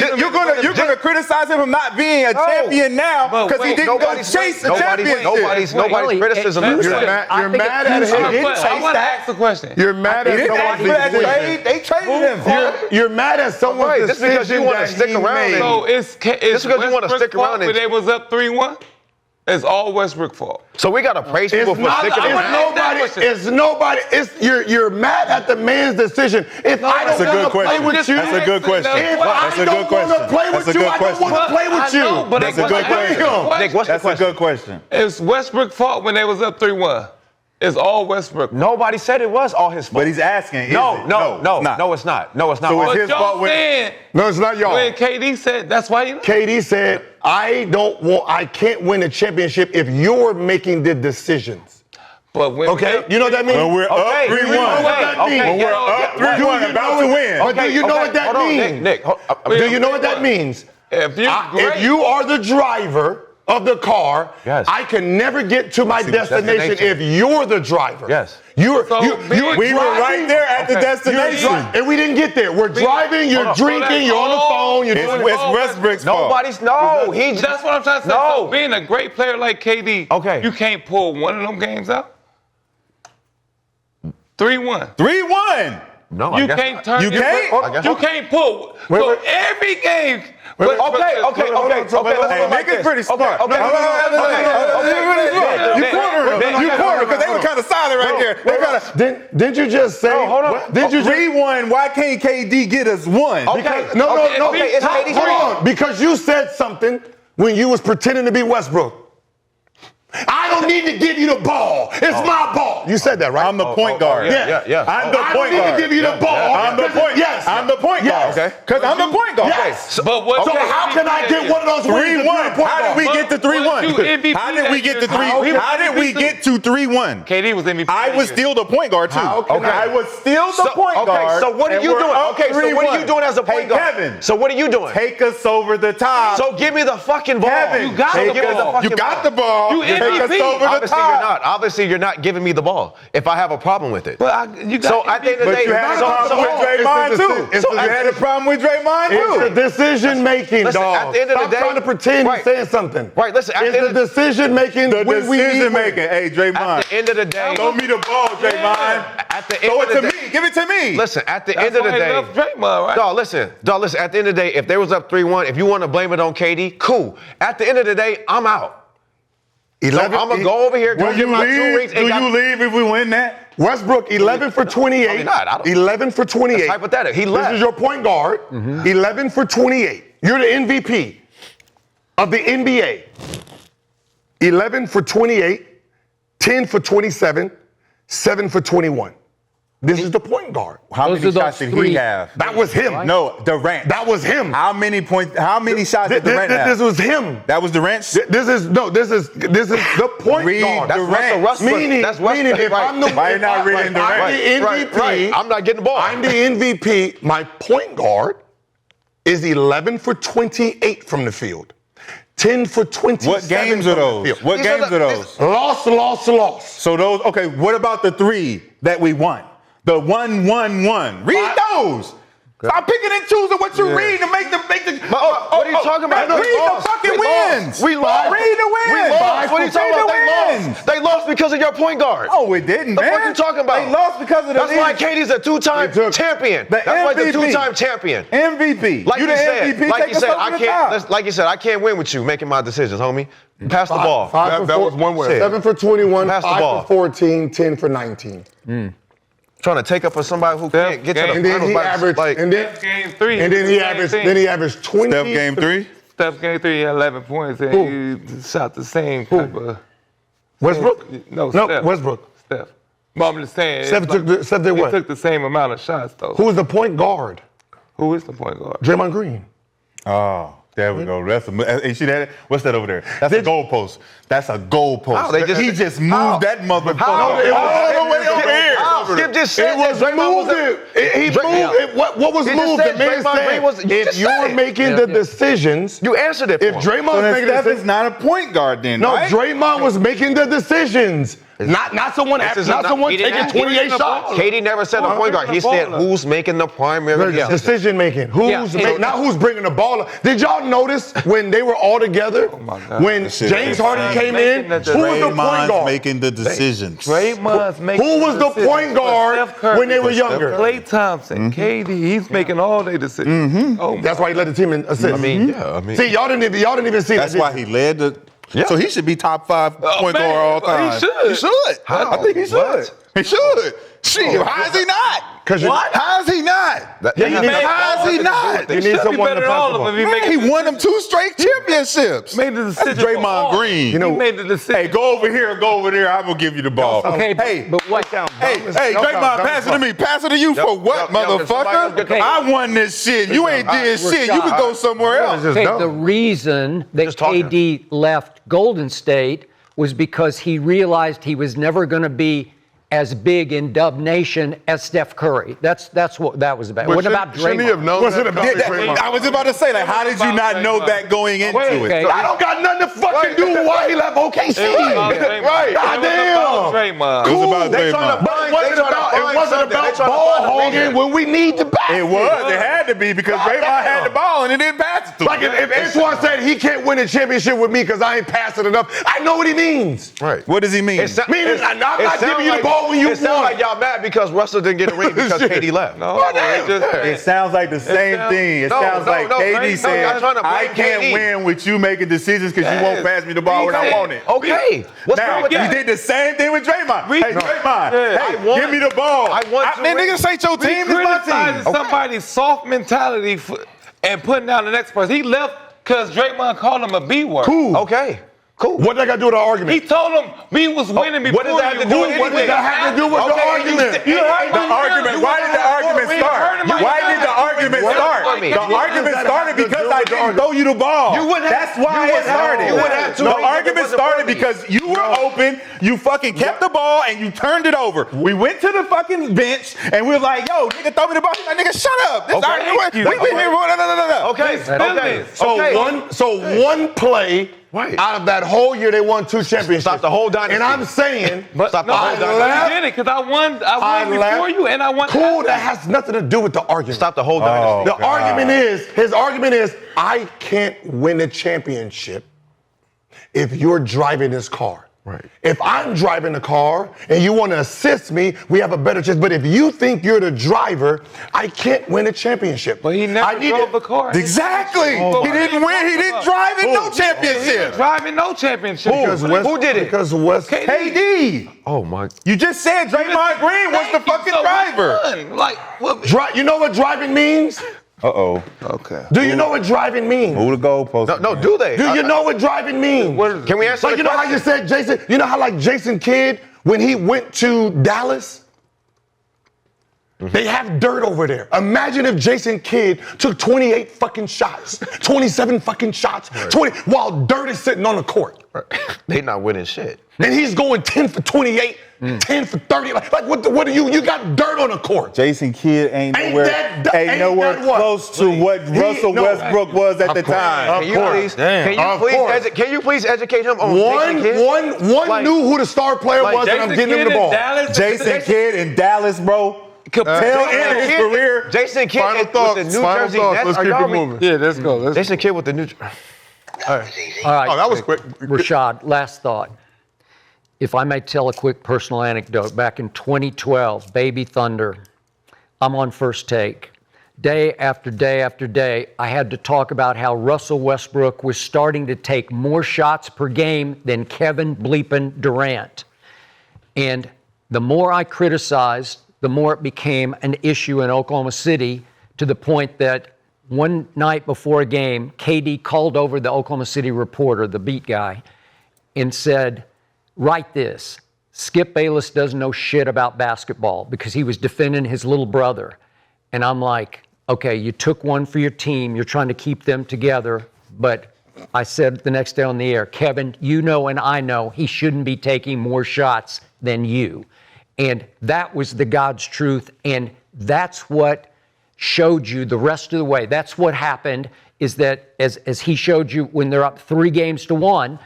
You're gonna criticize him for not being a champion now But because he wait, didn't go chase the championship. Nobody's criticism Wait, is You're that. mad at him. didn't But I chase want to that. ask a question. You're mad He at didn't ask for that someone's trade. decision. They traded him. You're mad at someone's Right, just because you decision wanna that stick he around made. and- So it's because you wanna Westbrook's stick around fault and- when they was up 3-1? It's all Westbrook's fault. So we got to praise It's people for not. sticking I wanna around. ask that It's nobody. It's you're mad at the man's decision. If I That's don't a good want to play question. with you, That's a good question. if That's I a good don't want to question. play That's with a you, good I don't want question. to play with I know, you. but That's a good question. Nick, what's the That's a question? good question. It's Westbrook's fault when they was up 3-1. It's all Westbrook. Nobody said it was all his fault. But he's asking, is it? No, it's not. it's not. No, it's not. So it's But his fault y'all when- saying No, it's not y'all. when KD said that's why you. KD said, I can't win a championship if you're making the decisions. But when Okay? You know what that means? When we're up Okay, 3-1. you know what that means? When we're up 3-1, about to win. But do you know what that hold on, means? Nick, Do you know what that means? if you If you are the driver of the car, Yes. I can never get to my destination if you're the driver. Yes. You're We were right there at the destination. and we didn't get there. We're driving, you're on. drinking, you're on the phone, you're doing It's Westbrook's fault. that's what I'm trying to say. No. So being a great player like KD, Okay. you can't pull one of them games out. 3-1. 3-1. No, I You guess can't not. turn. You can't? I guess You not. can't pull. Wait, So wait. every game Okay. Let's go like Niggas this. pretty smart. Okay. You corner because they were kind of silent right there. Didn't you just say? hold on. Didn't you just 3-1. Why can't KD get us one? Okay. No. Okay, it's KD's Hold on, because you said something when you was pretending to be Westbrook. I don't need to give you the ball. It's my ball. You said that, right? I'm the point guard. Yeah. I'm the I point don't need guard. to give you the ball. I'm the point. Yes. I'm the point guard. Yes. Because I'm the point guard. Yes. But what? So how can I get one of those wins? 3-1. How did we get to 3-1? you MVP How did we get to that 3? year? How did we get to 3-1? KD was MVP. I was still the point guard too. I was still the point guard. So what are and you we're doing? up Okay, so what are you 3-1. doing as a point guard? Kevin, So what are you doing? take us over the top. So give me the fucking ball. Kevin, You got take the us- ball. You got the ball. You Take us MVP. over the Obviously top. you're not. Obviously you're not giving me the ball if I have a problem with it. But you got So at the end of the But day, you had a problem with Draymond too. You had a problem with Draymond It's the too. decision making, Listen, dog. at the end of the Stop day- trying to pretend Right. you're saying something. Right, listen, at the It's end the of- decision making. The when we decision need making. Hey, Draymond. At the end of the day, Throw me the ball, Draymond. at the end Throw of it the to day, me. Give it to me. listen, at the That's end of the why he day, left Draymond, right? Dog, listen. At the end of the day, if they was up 3-1, if you want to blame it on KD, cool. At the end of the day, I'm out. So I'm gonna go over here, go Do get you my 2 rings, leave? Do you leave if we win that? Westbrook, 11 for 28. Probably not. I don't- 11 for 28. That's hypothetical. He left. This is your point guard. 11 for 28. You're the MVP of the NBA. 11 for 28, 10 for 27, 7 for 21. This is the point guard. How Those many are those shots did three. he have? That was him. No, Durant. That was him. How many points? How many shots did Durant have? This was him. That was Durant's. This is the point Read guard. That's Durant. Russell Westbrook. Meaning, That's Westbrook. meaning if Right. I'm the Why you not reading I'm Durant? the MVP, Right. I'm not getting the ball. I'm the MVP. My point guard is 11 for 28 from the field. 10 for 27. What games are from the those? field. What These are games the- are those? Loss. So those. Okay. What about the 3 that we won? The 1-1-1. Read those. Stop picking and choosing what you read to make the. What are you talking about? Read We the lost. fucking We lost. wins. We lost. Read the wins. We lost. What are you talking about? They Read the lost. They lost because of your point guard. Oh, it didn't, The man. fuck you talking about? They lost because of the That's why league. KD's a two-time They took champion. the That's why the MVP. two-time champion. MVP. Like you the said, MVP. like Take you us said, over I the can't. top. Like you said, I can't win with you making my decisions, homie. Pass the ball. That was one way. 7 for 21, Pass the 5 ball. for 14, 10 for 19. Trying to take up for somebody who can't get to the And then finals. he by- averaged, like, and then Game 3. he averaged 20. Steph game 3. Steph game 3, he had 11 points, and he shot the same type of. Westbrook? No, No, Steph. Westbrook. Steph. But I'm just saying. Steph it's Steph did he what? took the same amount of shots, though. Who was the point guard? Who is the point guard? Draymond Green. Oh, there we go. That's you see that? What's that over there? That's a goalpost. That's a goalpost. How? They just- he just how? moved that motherfucker How? all the way over here. How? Skip just said It was that Draymond moved. He Dray- moved. What was He just moved? said The man Draymond Green was- said, you if just you said were it. making the decisions, You answered it for if him. Draymond's So then making the Steph is decisions, not a point guard then, no, right? Draymond was making the decisions. Not someone This is taking he didn't- 28 shots. KD never said the point guard. He said who's making the primary decision. Decision making. Not who's bringing the ball up. Did y'all notice when they were all together? my God. When James Harden came in, who was the point guard? making the decisions. Draymond's making Who was the decisions point for guard Steph Curry, when they were for younger? Klay Thompson, KD, he's making all their decisions. Oh, That's why he led the team in assists. I mean, See, y'all didn't even see That's that. why he led the. Yeah. So he should be top 5 point man, guard all time. he should. He should. How? I think he should. What? He should. Shit, how is he not? 'Cause you- What? How is he not? Yeah, you need- How is he not? You need should be someone better to than pass all the of ball. them. He Man, made he won them 2 straight championships. made the decision. That's for Draymond all. Green. You know- He made the decision. Hey, go over here, go over there. I'm gonna give you the ball. Okay, hey, but what? Hey, Draymond, pass it to me. Pass it to you for what, Yo, can somebody else motherfucker? get the- I won this shit. You ain't did shit. You could go somewhere else. Just Okay, dumb. the reason that Just talking. KD left Golden State was because he realized he was never going to be as big in Dub Nation as Steph Curry. That's what that was about. What about Shouldn't he have Draymond? known Was that it a- coming did- Draymond? I was about to say, like, how did you not know that going into Wait, it? okay. I don't got nothing to fucking do with why he left OKC. It was about Draymond. Right. It was about Goddamn. Draymond. It was about They trying to Draymond. find- It wasn't they trying to about, find it wasn't something. They about trying to ball find a hogging reason. when we need the basket. It was. It had to be because Draymond had the ball and it didn't pass it to Like him. if Antoine said he can't win a championship with me because I ain't passing enough, I know what he means. Right. What does he mean? It sound- Meaning it- I'm it not sound giving you the like- ball ball when you It sounds won. like y'all mad because Russell didn't get a ring because KD left. No, It sounds like the same thing. It No, sounds no, like no, KD y'all said, trying to blame I can't KD. win with you making decisions because you won't pass me the ball when I want it. Okay. What's wrong Now, with you that? did the same thing with Draymond. Hey, Draymond, I hey, won. give me the ball. I won two Man, rings. niggas say your team is my Criticizing team. somebody's soft mentality and putting down the next person. He left because Draymond called him a B word. Cool. Okay. Cool. What they got to do with the He argument? told him we was winning before what does that have to do with What does that have to do with the argument? You heard The argument. Why did the argument start? Why did the argument start? argument? The argument What does that started have to because do I with the didn't argument? throw you the ball. You wouldn't have- That's why you it would have- started. you would have two The rings if it argument wasn't started worthy. because you were open, you fucking kept the ball, and you turned it over. We went to the fucking bench, and we were like, yo, nigga, throw me the ball. He's like, nigga, shut up. This Okay. argument. Thank you. We been here. No. Okay. Okay. So Okay. one play Right. out of that whole year they won 2 championships. Stop the whole dynasty. And I'm saying, Stop the No, whole I dynasty. did it because I won before left. you, and I won. Cool, that has nothing to do with the argument. Stop the whole dynasty. The his argument is, I can't win a championship if you're driving this car. Right. If I'm driving the car and you want to assist me, we have a better chance. But if you think you're the driver, I can't win a championship. But he never drove the car. Exactly. He didn't win. He didn't drive in no championship. Driving no championship. Who did it? Because West. KD. Oh my. You just said Draymond Green was the fucking driver. Like, what? You know what driving means? Uh-oh. Okay. Do you know what driving means? Move the goalpost. No, do they? Do you know what driving means? Can we answer Like, the you know how question? you said Jason, you know how like Jason Kidd, when he went to Dallas, they have dirt over there. Imagine if Jason Kidd took 28 fucking shots, 27 fucking shots, 20, while dirt is sitting on the court. They not winning shit. And he's going 10 for 28, 10 for 30. Like what are you got dirt on the court. Jason Kidd ain't Ain't nowhere, that- ain't ain't nowhere that what? close to what Russell no. Westbrook was at the Of course. time. Can you please? Can you please educate him on Jason Kidd? One Like- knew who the star player like was, and I'm Jason getting him Kidd the in ball. Dallas. Jason Kidd in Dallas, bro. Tail end of his career. Jason Kidd Final with thoughts. the New Final Jersey thoughts. Nets. Let's Are keep y'all it moving. Yeah, let's go. Jason Kidd with the New. All right. Oh, that was quick. Rashad, last thought. If I may tell a quick personal anecdote, back in 2012, Baby Thunder, I'm on First Take. Day after day after day, I had to talk about how Russell Westbrook was starting to take more shots per game than Kevin bleepin' Durant. And the more I criticized, the more it became an issue in Oklahoma City, to the point that one night before a game, KD called over the Oklahoma City reporter, the beat guy, and said, write this. Skip Bayless doesn't know shit about basketball, because he was defending his little brother. And I'm like, okay, you took one for your team. You're trying to keep them together. But I said the next day on the air, Kevin, you know and I know he shouldn't be taking more shots than you. And that was the God's truth. And that's what showed you the rest of the way. That's what happened, is that as he showed you when they're up 3-1,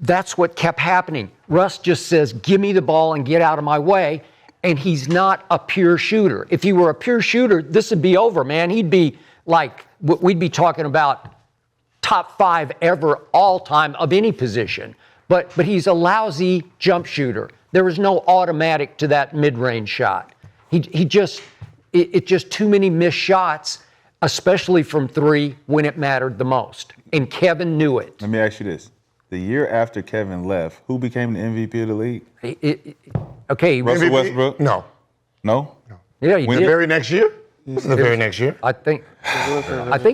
that's what kept happening. Russ just says, give me the ball and get out of my way. And he's not a pure shooter. If he were a pure shooter, this would be over, man. He'd be like, we'd be talking about top 5 ever all time of any position. But he's a lousy jump shooter. There is no automatic to that mid-range shot. It's just too many missed shots, especially from 3 when it mattered the most. And Kevin knew it. Let me ask you this. The year after Kevin left, who became the MVP of the league? Okay. Russell Westbrook? No. No? Yeah, he The did. very next year? This is the very next year. I think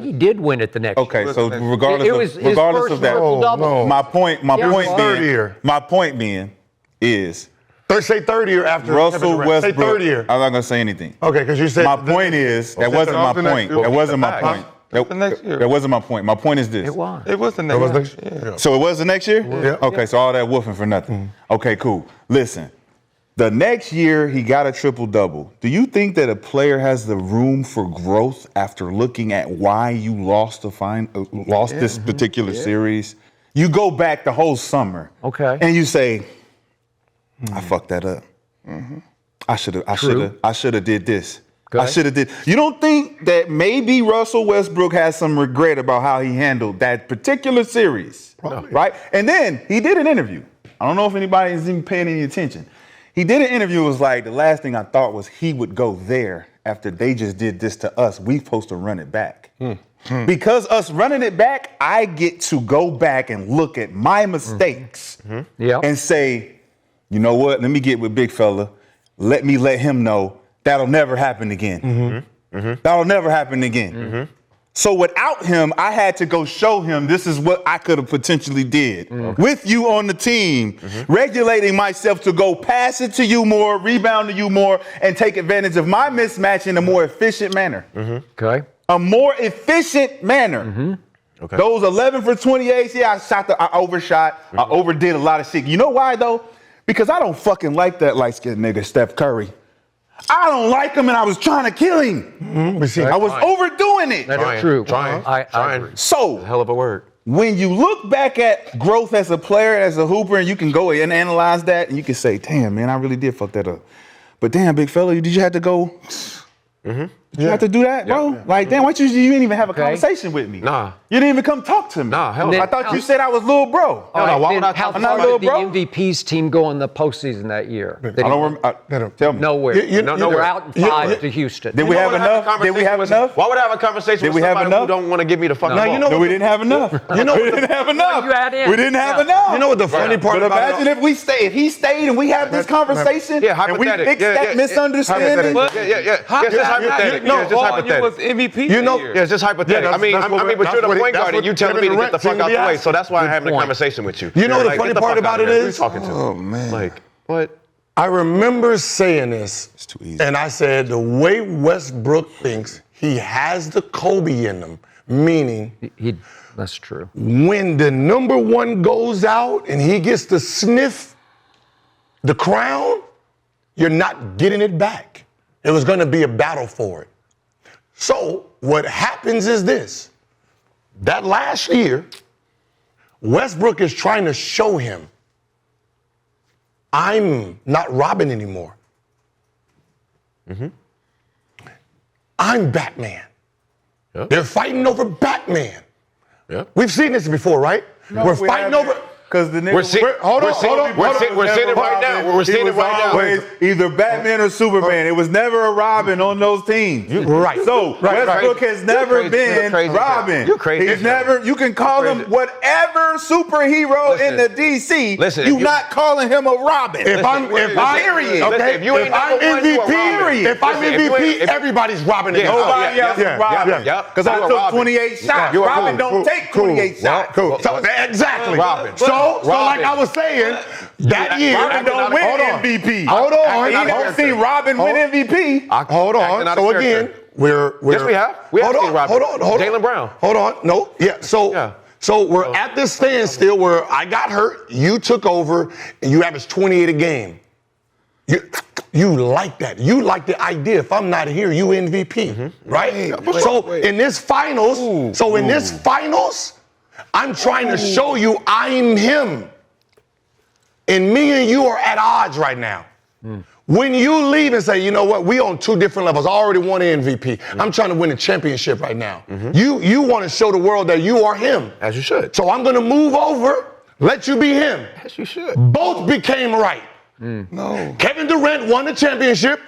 he did win it the next year. Okay, so regardless It was of his regardless first of that, triple-double. no. my point third being, year. my point being is Say third year after Russell Kevin Durant. Say Westbrook. third year. I'm not gonna say anything. Okay, because you said My point is that wasn't my point. That wasn't my point. The next year. That wasn't my point. My point is this. It was. It was the That was next next year. So it was the next year? Yeah. Okay, so all that woofing for nothing. Okay, cool. Listen, the next year he got a triple-double. Do you think that a player has the room for growth after looking at why you lost this particular series? You go back the whole summer. Okay. And you say, I fucked that up. I should have did this. Go I ahead. should have did. You don't think that maybe Russell Westbrook has some regret about how he handled that particular series? Right? And then he did an interview. I don't know if anybody is even paying any attention. He did an interview. It was like, the last thing I thought was he would go there after they just did this to us. We supposed to run it back. Because us running it back, I get to go back and look at my mistakes and say, you know what? Let me get with big fella. Let him know that'll never happen again. That'll never happen again. So without him, I had to go show him this is what I could have potentially did with you on the team, regulating myself to go pass it to you more, rebound to you more, and take advantage of my mismatch in a more efficient manner. Okay. A more efficient manner. Okay. Those 11 for 28, yeah, I overshot. I overdid a lot of shit. You know why though? Because I don't fucking like that light-skinned nigga, Steph Curry. I don't like him, and I was trying to kill him. But see, I was overdoing it. That's true. Trying. I agree. So, Hell of a word. when you look back at growth as a player, as a hooper, and you can go and analyze that, and you can say, damn, man, I really did fuck that up. But damn, big fella, did you have to go? Did you have to do that, bro? Like, damn, why you didn't even have a conversation with me? Nah. You didn't even come talk to me. Nah, hell no. I thought you said I was little bro. All right, why would then I how talk far about did the little bro? MVP's team go in the postseason that year? I don't remember. Tell me. Nowhere. They're out in 5 to Houston. Did we have enough? Did we have enough? Why would I have a conversation Did with we have somebody who enough? don't want to give me the fucking Now, ball? you know No, we didn't have enough. You know we what didn't have enough. you add in. We didn't have Yeah. enough. You know what the funny part But about imagine it? if he stayed and we had this conversation Yeah, and we hypothetical. fixed Yeah, that yeah, misunderstanding. Yeah. It's just hypothetical. No, Yeah, it's just hypothetical. was MVP. You know- that year. Yeah, it's just hypothetical. Yeah, but you're the point guard and you telling me to get the fuck out the way. So that's why I'm having a conversation with you. You know the Like, funny get part fuck about out of it here. Who you is? talking to? Oh man. Like, what? I remember saying this, It's too easy. and I said the way Westbrook thinks, he has the Kobe in him, meaning That's true. when the number one goes out and he gets to sniff the crown, you're not getting it back. It was going to be a battle for it. So what happens is this. That last year, Westbrook is trying to show him, I'm not Robin anymore. I'm Batman. Yep. They're fighting over Batman. Yep. We've seen this before, right? We're fighting over. Because the nigga We're seeing it right now. We're seeing it right now. Either Batman or Superman. It was never a Robin on those teams. Right. So Right, Westbrook has never been crazy. Robin. You're crazy. He's never. You can call him whatever superhero in the DC. Listen, You're if you- not calling him a Robin. If I'm period. if you ain't if I'm number one, you a MVP, Robin. if I'm Listen, if you MVP, ain't- if- everybody's Robin. Yeah, again. Nobody yeah, else yeah, is Robin. yeah. Because I You a took Robin. 28 shots. You a Robin Robin. don't take 28 shots. Cool. So exactly. Robin. So like Robin. I was saying, that year. Robin don't win Hold on. MVP. Hold on. You never seen Robin win MVP. Hold on. Acting out So of again, character. we're Yes, we have. We have hold seen on. Robin. Hold on. Jaylen Brown. Hold on. No. Yeah. So. Yeah. So we're at this standstill where I got hurt, you took over, and you averaged 28 a game. You like that. You like the idea. If I'm not here, you MVP, right? So in this finals, I'm trying to show you I'm him. And me and you are at odds right now. When you leave and say, you know what, we on 2 different levels. I already won an MVP. I'm trying to win a championship right now. You want to show the world that you are him. As you should. So I'm going to move over, let you be him. As you should. Both became right. No. Kevin Durant won the championship.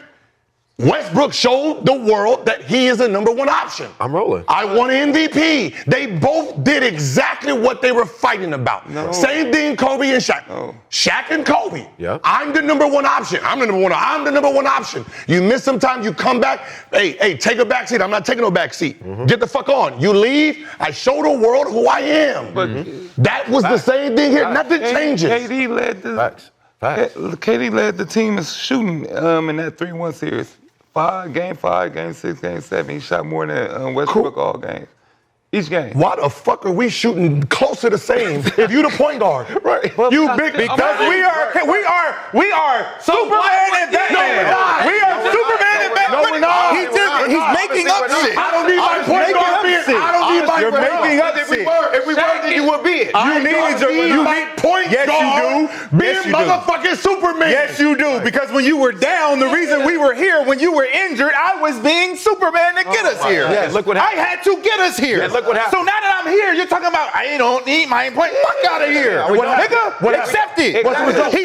Westbrook showed the world that he is the number 1 option. I'm rolling. I won MVP. They both did exactly what they were fighting about. No. Same thing, Kobe and Shaq. No. Shaq and Kobe. Yep. I'm the number 1 option. I'm the number one option. You miss some time, you come back. Hey, take a back seat. I'm not taking no back seat. Get the fuck on. You leave. I show the world who I am. But That was the same thing here. Nothing changes. KD led the Facts. KD led the team in shooting in that 3-1 series. Game 5, game 6, game 7. He shot more than Westbrook all game. Each game. Why the fuck are we shooting close to the same if you the point guard? Right. You big Because we are Superman and Batman. No, we're not. We are Superman and Batman. No, we're not. He's making up shit. I don't need my point guard being. I don't need my You're point guard. making up shit. If we were, then you would be it. You need point Yes, guard you do. being Yes, you do. motherfucking Superman. Yes, you do. Because when you were down, the reason we were here, when you were injured, I was being Superman to get us here. Yes. Look what happened. I had to get us here. Yeah, look what happened. So now that I'm here. You're talking about I don't need my point. Fuck out of here. Nigga, accept it. What's the result? He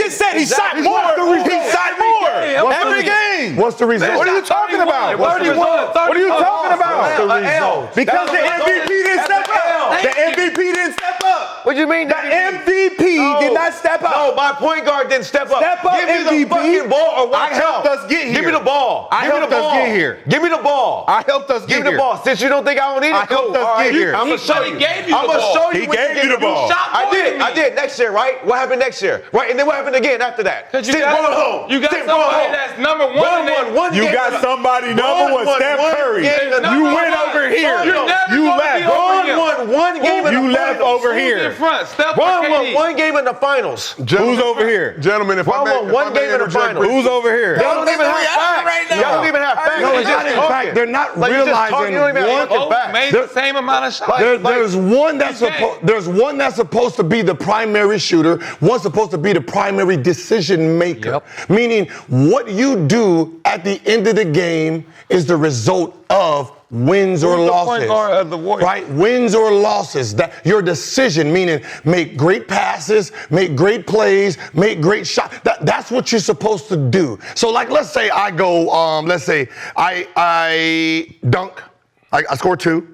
just said he shot more. He shot more. Every game. What's the result? What are you talking about? What are you talking about? Because the MVP didn't step up. The MVP didn't step up. What do you mean? The MVP did not step up. No, my point guard didn't step up. Step up, Give me the MVP. fucking ball or watch I helped out. us get here. Give me the ball. I Give me helped the us ball. get here. Give me the ball. I helped us Give get me the here. ball. Since you don't think I don't need it, I helped us get here. I'm gonna show He you. gave you the I'm gonna ball. show you. He what gave you the ball. shot I more did. than I me. did. Next year, right? What happened next year? Right, and then what happened again after that? Because you Stick got going home. You got Stick going somebody home. that's number one. One You game got in the- somebody number one, Steph Curry. You went over here. You're never You gonna left. be over him. Ron won one game in the You left finals. over Who's in here. front? Steph or Ron won KD? one game in the finals. Who's over here? Gentlemen, if I Ron may, won if one I may game in the interject finals. Who's over here? Y'all don't even have facts. right now. Y'all don't even have facts. No, You're it's just not in talking. fact. They're not Like, you're just realizing talking, you don't even have one- fucking Both facts. made the same amount of shots. There's one that's supposed to be the primary shooter, one's supposed to be the primary decision maker. Meaning what you do at the end of the game is the result of wins or Who's the losses. point guard of the Warriors? Right? Wins or losses. That your decision, meaning make great passes, make great plays, make great shots. That's what you're supposed to do. So like let's say I go, let's say I dunk, I score 2,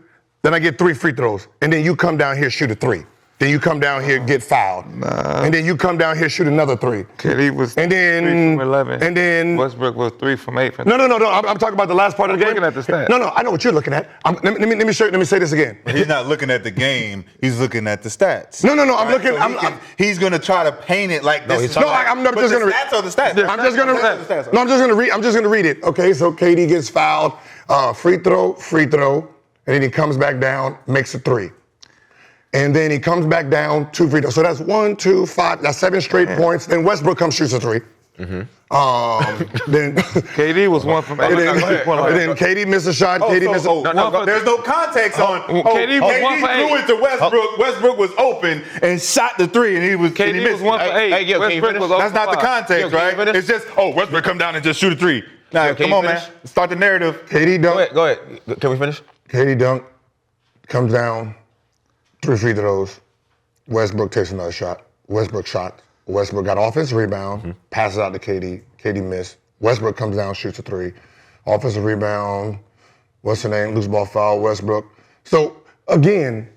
then I get 3 free throws, and then you come down here, shoot a 3. Then you come down here, get fouled. And then you come down here, shoot another 3. KD was And then 3 from 11. And then Westbrook was 3 from 8. No. I'm talking about the last part of the game. looking at the stats. No, I know what you're looking at. Let me show you. Let me say this again. He's not looking at the game. He's looking at the stats. No. I'm Right? looking. So he's going to try to paint it like this. I'm not just going to. Stats are the stats. I'm just going to. No, I'm just going to read. I'm just going to read it. Okay, so KD gets fouled, free throw, and then he comes back down, makes a 3. And then he comes back down, 2 free throws. So that's 1, 2, 5. That's 7 straight points. Then Westbrook comes, shoots a 3. Then KD was 1 from 8. and then KD missed a shot. KD missed a. There's no context on. KD was 1 for 8. threw it to Westbrook. Westbrook was open and shot the 3, and he was. and he KD was missed 1 for 8. Hey, Gil, can you Westbrook finish? was 0 That's for not the 5. context, Can you right? finish? It's just Westbrook come down and just shoot a 3. Nah, Can come you on, finish? man. Start the narrative. KD dunk. Go ahead. Can we finish? KD dunk. Comes down. 3 free throws. Westbrook takes another shot. Westbrook shot. Westbrook got offensive rebound. Passes out to KD. KD missed. Westbrook comes down, shoots a 3. Offensive rebound. What's her name? Loose ball foul. Westbrook. So again,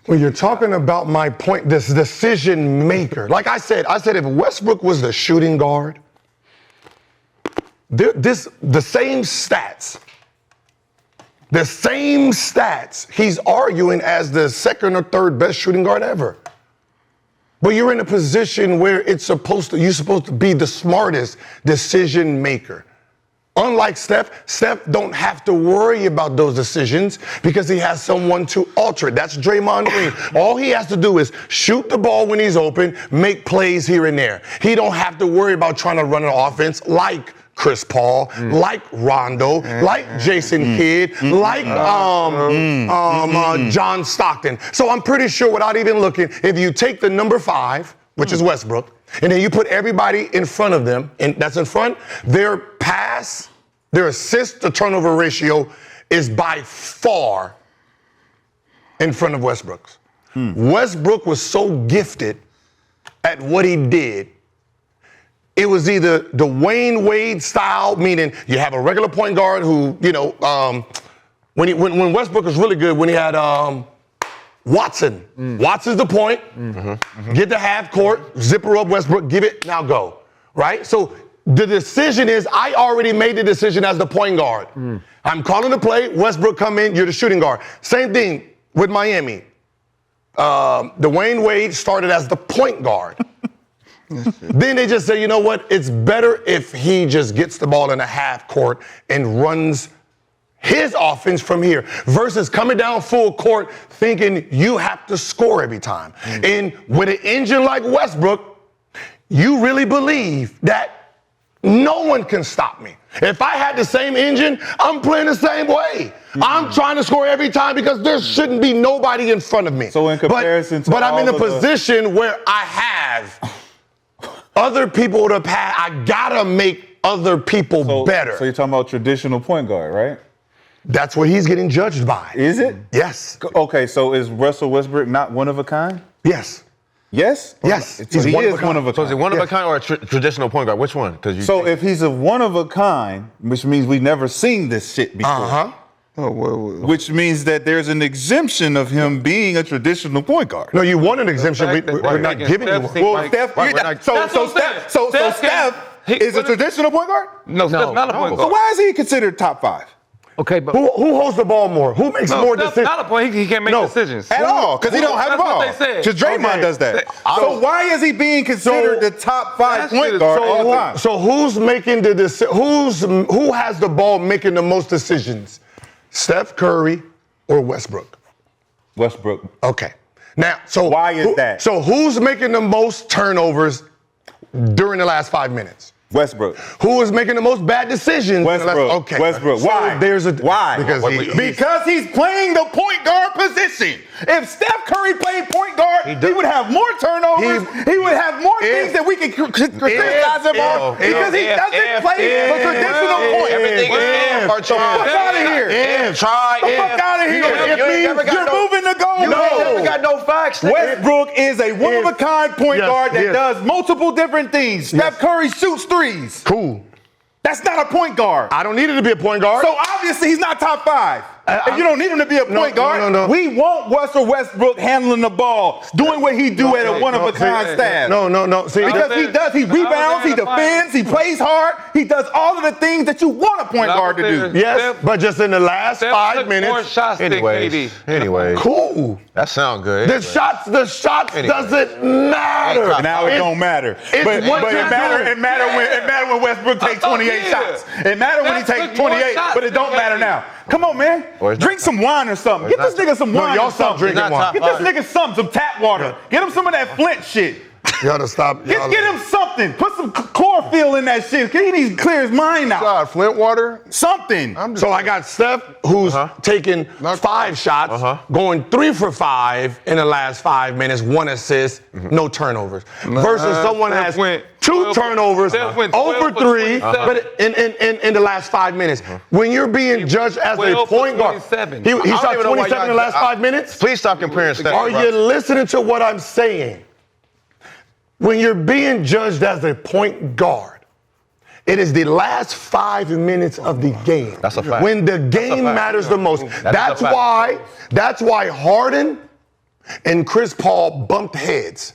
when you're talking about my point, this decision maker, like I said if Westbrook was the shooting guard, the same stats, he's arguing as the second or third best shooting guard ever. But you're in a position where you're supposed to be the smartest decision maker. Unlike Steph don't have to worry about those decisions because he has someone to alter it. That's Draymond Green. All he has to do is shoot the ball when he's open, make plays here and there. He don't have to worry about trying to run an offense like Chris Paul, like Rondo, like Jason Kidd, like John Stockton. So I'm pretty sure without even looking, if you take the number 5, which is Westbrook, and then you put everybody in front of them, and that's in front, their pass, their assist to turnover ratio is by far in front of Westbrook's. Westbrook was so gifted at what he did. It was either the Wayne Wade style, meaning you have a regular point guard who, when Westbrook was really good, when he had Watson. Watson's the point. Get the half court, zipper up Westbrook, give it, now go. Right? So the decision is, I already made the decision as the point guard. I'm calling the play, Westbrook come in, you're the shooting guard. Same thing with Miami. Dwayne Wade started as the point guard. Then they just say, you know what? It's better if he just gets the ball in a half court and runs his offense from here versus coming down full court thinking you have to score every time. And with an engine like Westbrook, you really believe that no one can stop me. If I had the same engine, I'm playing the same way. I'm trying to score every time because there shouldn't be nobody in front of me. So in comparison to but I'm in a all of the- position where I have other people to pass. I gotta make other people better. So you're talking about traditional point guard, right? That's what he's getting judged by. Is it? Yes. Okay, so is Russell Westbrook not one of a kind? Yes. Yes? Yes. So he is one of a So is it kind. one of a kind or a traditional point guard? Which one? Because So if he's a one of a kind, which means we've never seen this shit before. Uh-huh. Oh, well, Which means that there's an exemption of him being a traditional point guard. No, you want an exemption. fact that We're they're not making giving you Steph one. seem Well, like- Steph, Right, we're not- so That's what I'm saying. Steph Steph is a can- traditional point guard? no, Steph's not a point So guard. why is he considered top 5? Okay, but Who holds the ball more? Who makes more Steph's decisions? not a point. He can't make No. decisions. At all, because he don't have the That's ball. what they said. Because Draymond Okay. does that. So why is he being considered the top 5 that shit point is guard so- all the time? So who's making the who has the ball making the most decisions? Steph Curry or Westbrook? Westbrook. Okay. Now, so Why is that? So who's making the most turnovers during the last 5 minutes? Westbrook. Who is making the most bad decisions? Westbrook. Okay. Westbrook. So Why? Why? Because he's playing the point guard position. If Steph Curry played point guard, he would have more turnovers. He would have more things that we can criticize him on because he doesn't play the traditional point. everything is If. or try. Fuck out of here. Try. The fuck out of here. You ain't never got You're no- moving the goal. You ain't never got no facts. nigga. Westbrook is a one-of-a-kind point Yes, guard that yes. does multiple different things. Steph Curry shoots threes. Cool. That's not a point guard. I don't need it to be a point guard. So obviously he's not top 5. If you don't need him to be a point guard, no. we want Russell Westbrook handling the ball, doing what he do at a one-of-a-kind staff. No. See, Because he does, he rebounds, he defends, he plays hard, he does all of the things that you want a point guard to do. yes, but just in the last Steph 5 took more minutes. shots than KD. Anyways. Cool. That sound good. The shots Anyway. doesn't matter. Now it don't matter. But what it you're matter when Westbrook takes 28 yeah. shots. It matter when he Steph takes took more 28, shots but it don't than matter KD. now. Come on, man. Or it's Drink not- some wine or something. Get this nigga some wine y'all or stop something. drinking He's not wine. top Get this nigga some tap water. Get him some of that Flint shit. Y'all to stop. Get him something. Put some chlorophyll in that shit. He needs to clear his mind out. God, Flint water. Something. So I got Steph, who's taking 5 shots, going 3 for 5 in the last 5 minutes, 1 assist, no turnovers. Versus someone Steph has went 2 12 turnovers, Steph went 0 for 12 for 3, 27. but in the last 5 minutes. When you're being judged as a 12 for point guard, 27. he I don't shot even know why 27 in the y'all- last 5 minutes. Please stop comparing Steph. Are you listening to what I'm saying? When you're being judged as a point guard, it is the last 5 minutes of the game. That's a fact. When the game fact. matters the most. That's a fact. That's why Harden and Chris Paul bumped heads.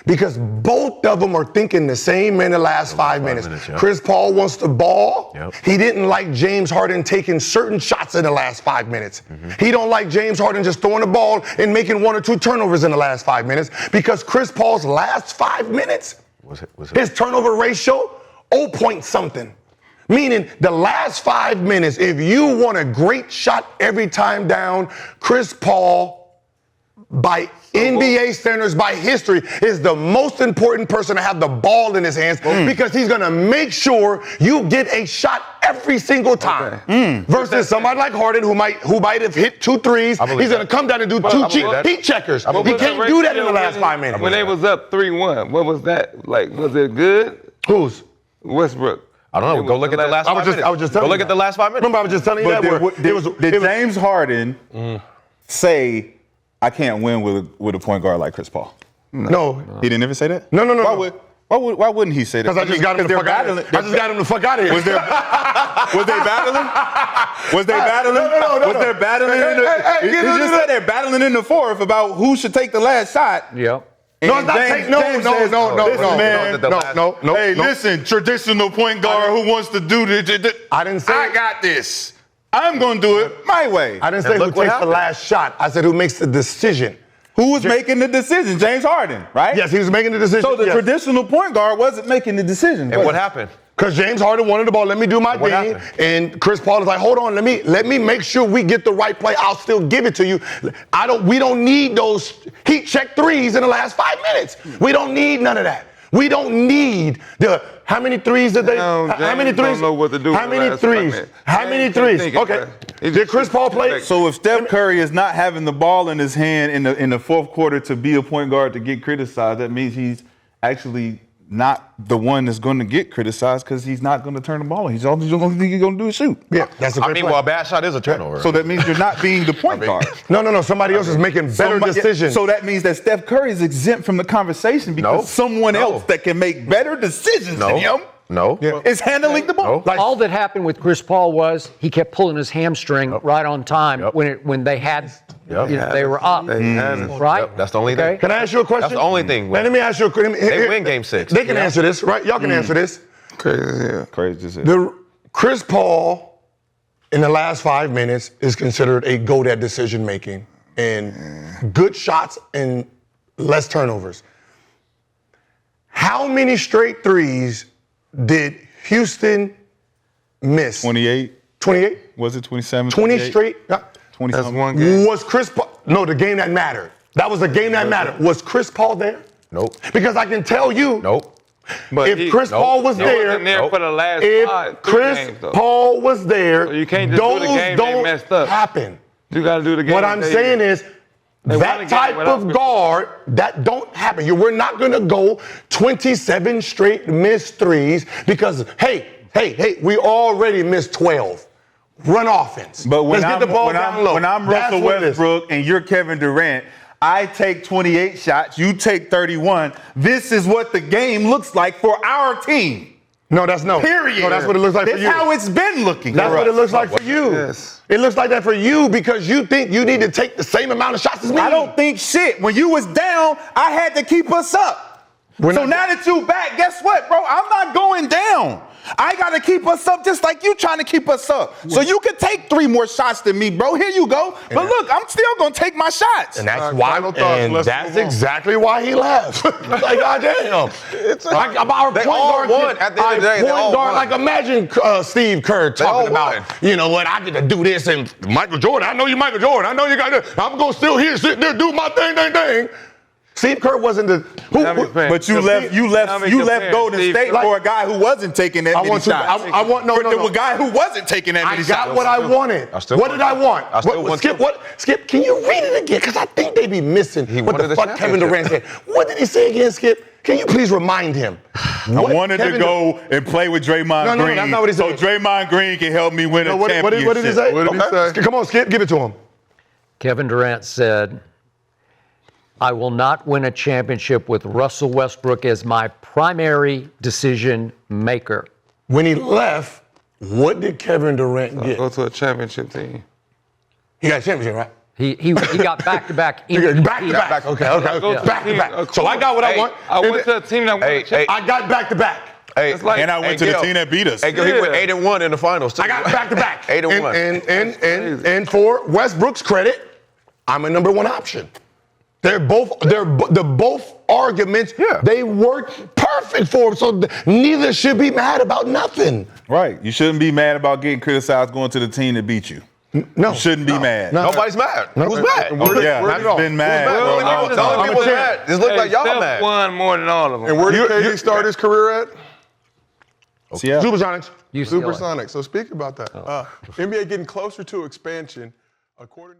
Because both of them are thinking the same in the last 5 minutes. minutes, yeah. Chris Paul wants the ball. Yep. He didn't like James Harden taking certain shots in the last 5 minutes. He don't like James Harden just throwing the ball and making 1 or 2 turnovers in the last 5 minutes. Because Chris Paul's last 5 minutes, Was it? his turnover ratio, 0 point something. Meaning the last 5 minutes, if you want a great shot every time down, Chris Paul, by NBA standards, by history, is the most important person to have the ball in his hands because he's going to make sure you get a shot every single time. Versus somebody like Harden who might have hit 2 threes. He's going to come down and do 2 heat checkers. He can't do that in the last 5 minutes. When they was up 3-1, what was that like? Was it good? Who's? Westbrook. I don't know. Go look at the last 5 minutes. I was just telling Go look you at the last 5 minutes. Remember, I was just telling you But that. did James Harden say, I can't win with a point guard like Chris Paul? No. He didn't ever say that? No. Why wouldn't he say that? Because I just got him the fuck out of here. I just got him the fuck out of here. Was they battling? Was they battling? No. Was there battling? He just said they're battling in the fourth about who should take the last shot. Yep. No, it's not no. Hey, listen, traditional point guard who wants to do the I didn't say. I got this. I'm going to do it my way. I didn't say who look what takes the happened. last shot. I said who makes the decision. Who was making the decision? James Harden, right? Yes, he was making the decision. So the traditional point guard wasn't making the decision. And what happened? Because James Harden wanted the ball, let me do my What thing. happened? And Chris Paul is like, hold on, let me make sure we get the right play. I'll still give it to you. We don't need those heat check threes in the last 5 minutes. We don't need none of that. We don't need how many threes did they? No, how many James threes? don't know what to do How with the many last 5 threes? minutes. How James many can't threes? think it, Okay. bro. He Did just Chris Paul play? like- So if Steph Curry is not having the ball in his hand in the fourth quarter to be a point guard to get criticized, that means he's actually not the one that's going to get criticized because he's not going to turn the ball on. He's all the only thing he's going to do is shoot. Yeah, that's a I great mean, point. well, a bad shot is a turnover. So that means you're not being the point guard. No. Somebody else is making better decisions. So that means that Steph Curry is exempt from the conversation because No. someone else that can make better decisions than him No. is handling the ball. No. All that happened with Chris Paul was he kept pulling his hamstring right on time when they had, they were up, right? Yep, that's the only thing. Can I ask you a question? That's the only thing. Let me ask you a question. They win game 6. They can answer this, right? Y'all can answer this. Crazy as hell. The Chris Paul in the last 5 minutes is considered a GOAT at decision making and good shots and less turnovers. How many straight threes did Houston miss? 28. 28? Was it 27? 20 28? straight? 20 That's something. one game. Was Chris Paul? No, the game that mattered. That was the game that mattered. Was Chris Paul there? Nope. Because I can tell you, Nope. But if Chris Paul was he there, wasn't there for the last if 3 Chris games, though. Paul was there, So you can't just do those the game they don't messed up. happen. You got to do the game. What I'm saying is, won the that game type without of Chris guard, that don't happen. We're not going to go 27 straight missed threes because, hey, we already missed 12. Run offense. But when Let's get the ball down low. when I'm That's Russell what it is. Westbrook and you're Kevin Durant, I take 28 shots, you take 31. This is what the game looks like for our team. No, that's no. Period. No, that's what it looks like That's for you. how it's been looking. That's for what it us. looks like for you. Yes. It looks like that for you because you think you need to take the same amount of shots as me. I don't think shit. When you was down, I had to keep us up. We're So not- now that you back, guess what, bro? I'm not going down. I got to keep us up just like you trying to keep us up. So you can take 3 more shots than me, bro. Here you go. But look, I'm still going to take my shots. And that's All right, why. final thoughts, And let's that's move on. exactly why he left. Like, goddamn. Our They point all guard. won. At the end of the day, they point all guard. won. Like, imagine Steve Kerr all talking about, won. you know what? I get to do this, and Michael Jordan. I know you, Michael Jordan. I know you got to. I'm gonna still here, sit there, do my thing. Steve Kerr wasn't the. But you left Golden State for a guy who wasn't taking that many shots. I want no. A guy who wasn't taking that many I shots. got what I wanted. What did I want? I still won Skip, too. Skip, can you read it again? Because I think they be missing what wanted the the fuck Kevin Durant said. championship. What did he say again, Skip? Can you please remind him? I wanted to go and play with Draymond No, Green. that's not what he so said. Draymond Green can help me win a What championship. did he say? What did he Okay. say? Come on, Skip, give it to him. Kevin Durant said, I will not win a championship with Russell Westbrook as my primary decision maker. When he left, what did Kevin Durant get? Go to a championship team. He got a championship, right? He got back-to-back. Back. Okay. Go to Back to a back. team- So I got what I Hey, want. I went to a team that won a championship. I got back to back. Hey, It's like- And I went to the team that beat us. Hey, he went 8-1 in the finals too. I got back to back. 8-1. And for Westbrook's credit, I'm a number 1 option. They're both arguments. Yeah. They worked perfect for him. So neither should be mad about nothing. Right. You shouldn't be mad about getting criticized going to the team that beat you. No, You shouldn't be mad. No. Nobody's mad. Who's mad? Oh, yeah, where'd it go? I've been mad. The only bro. people that's mad. It looks like y'all Steph mad. won more than all of them. And where did KD start his career at? Seattle. Supersonics. UCLA. Supersonic. So speak about that. NBA getting closer to expansion, according to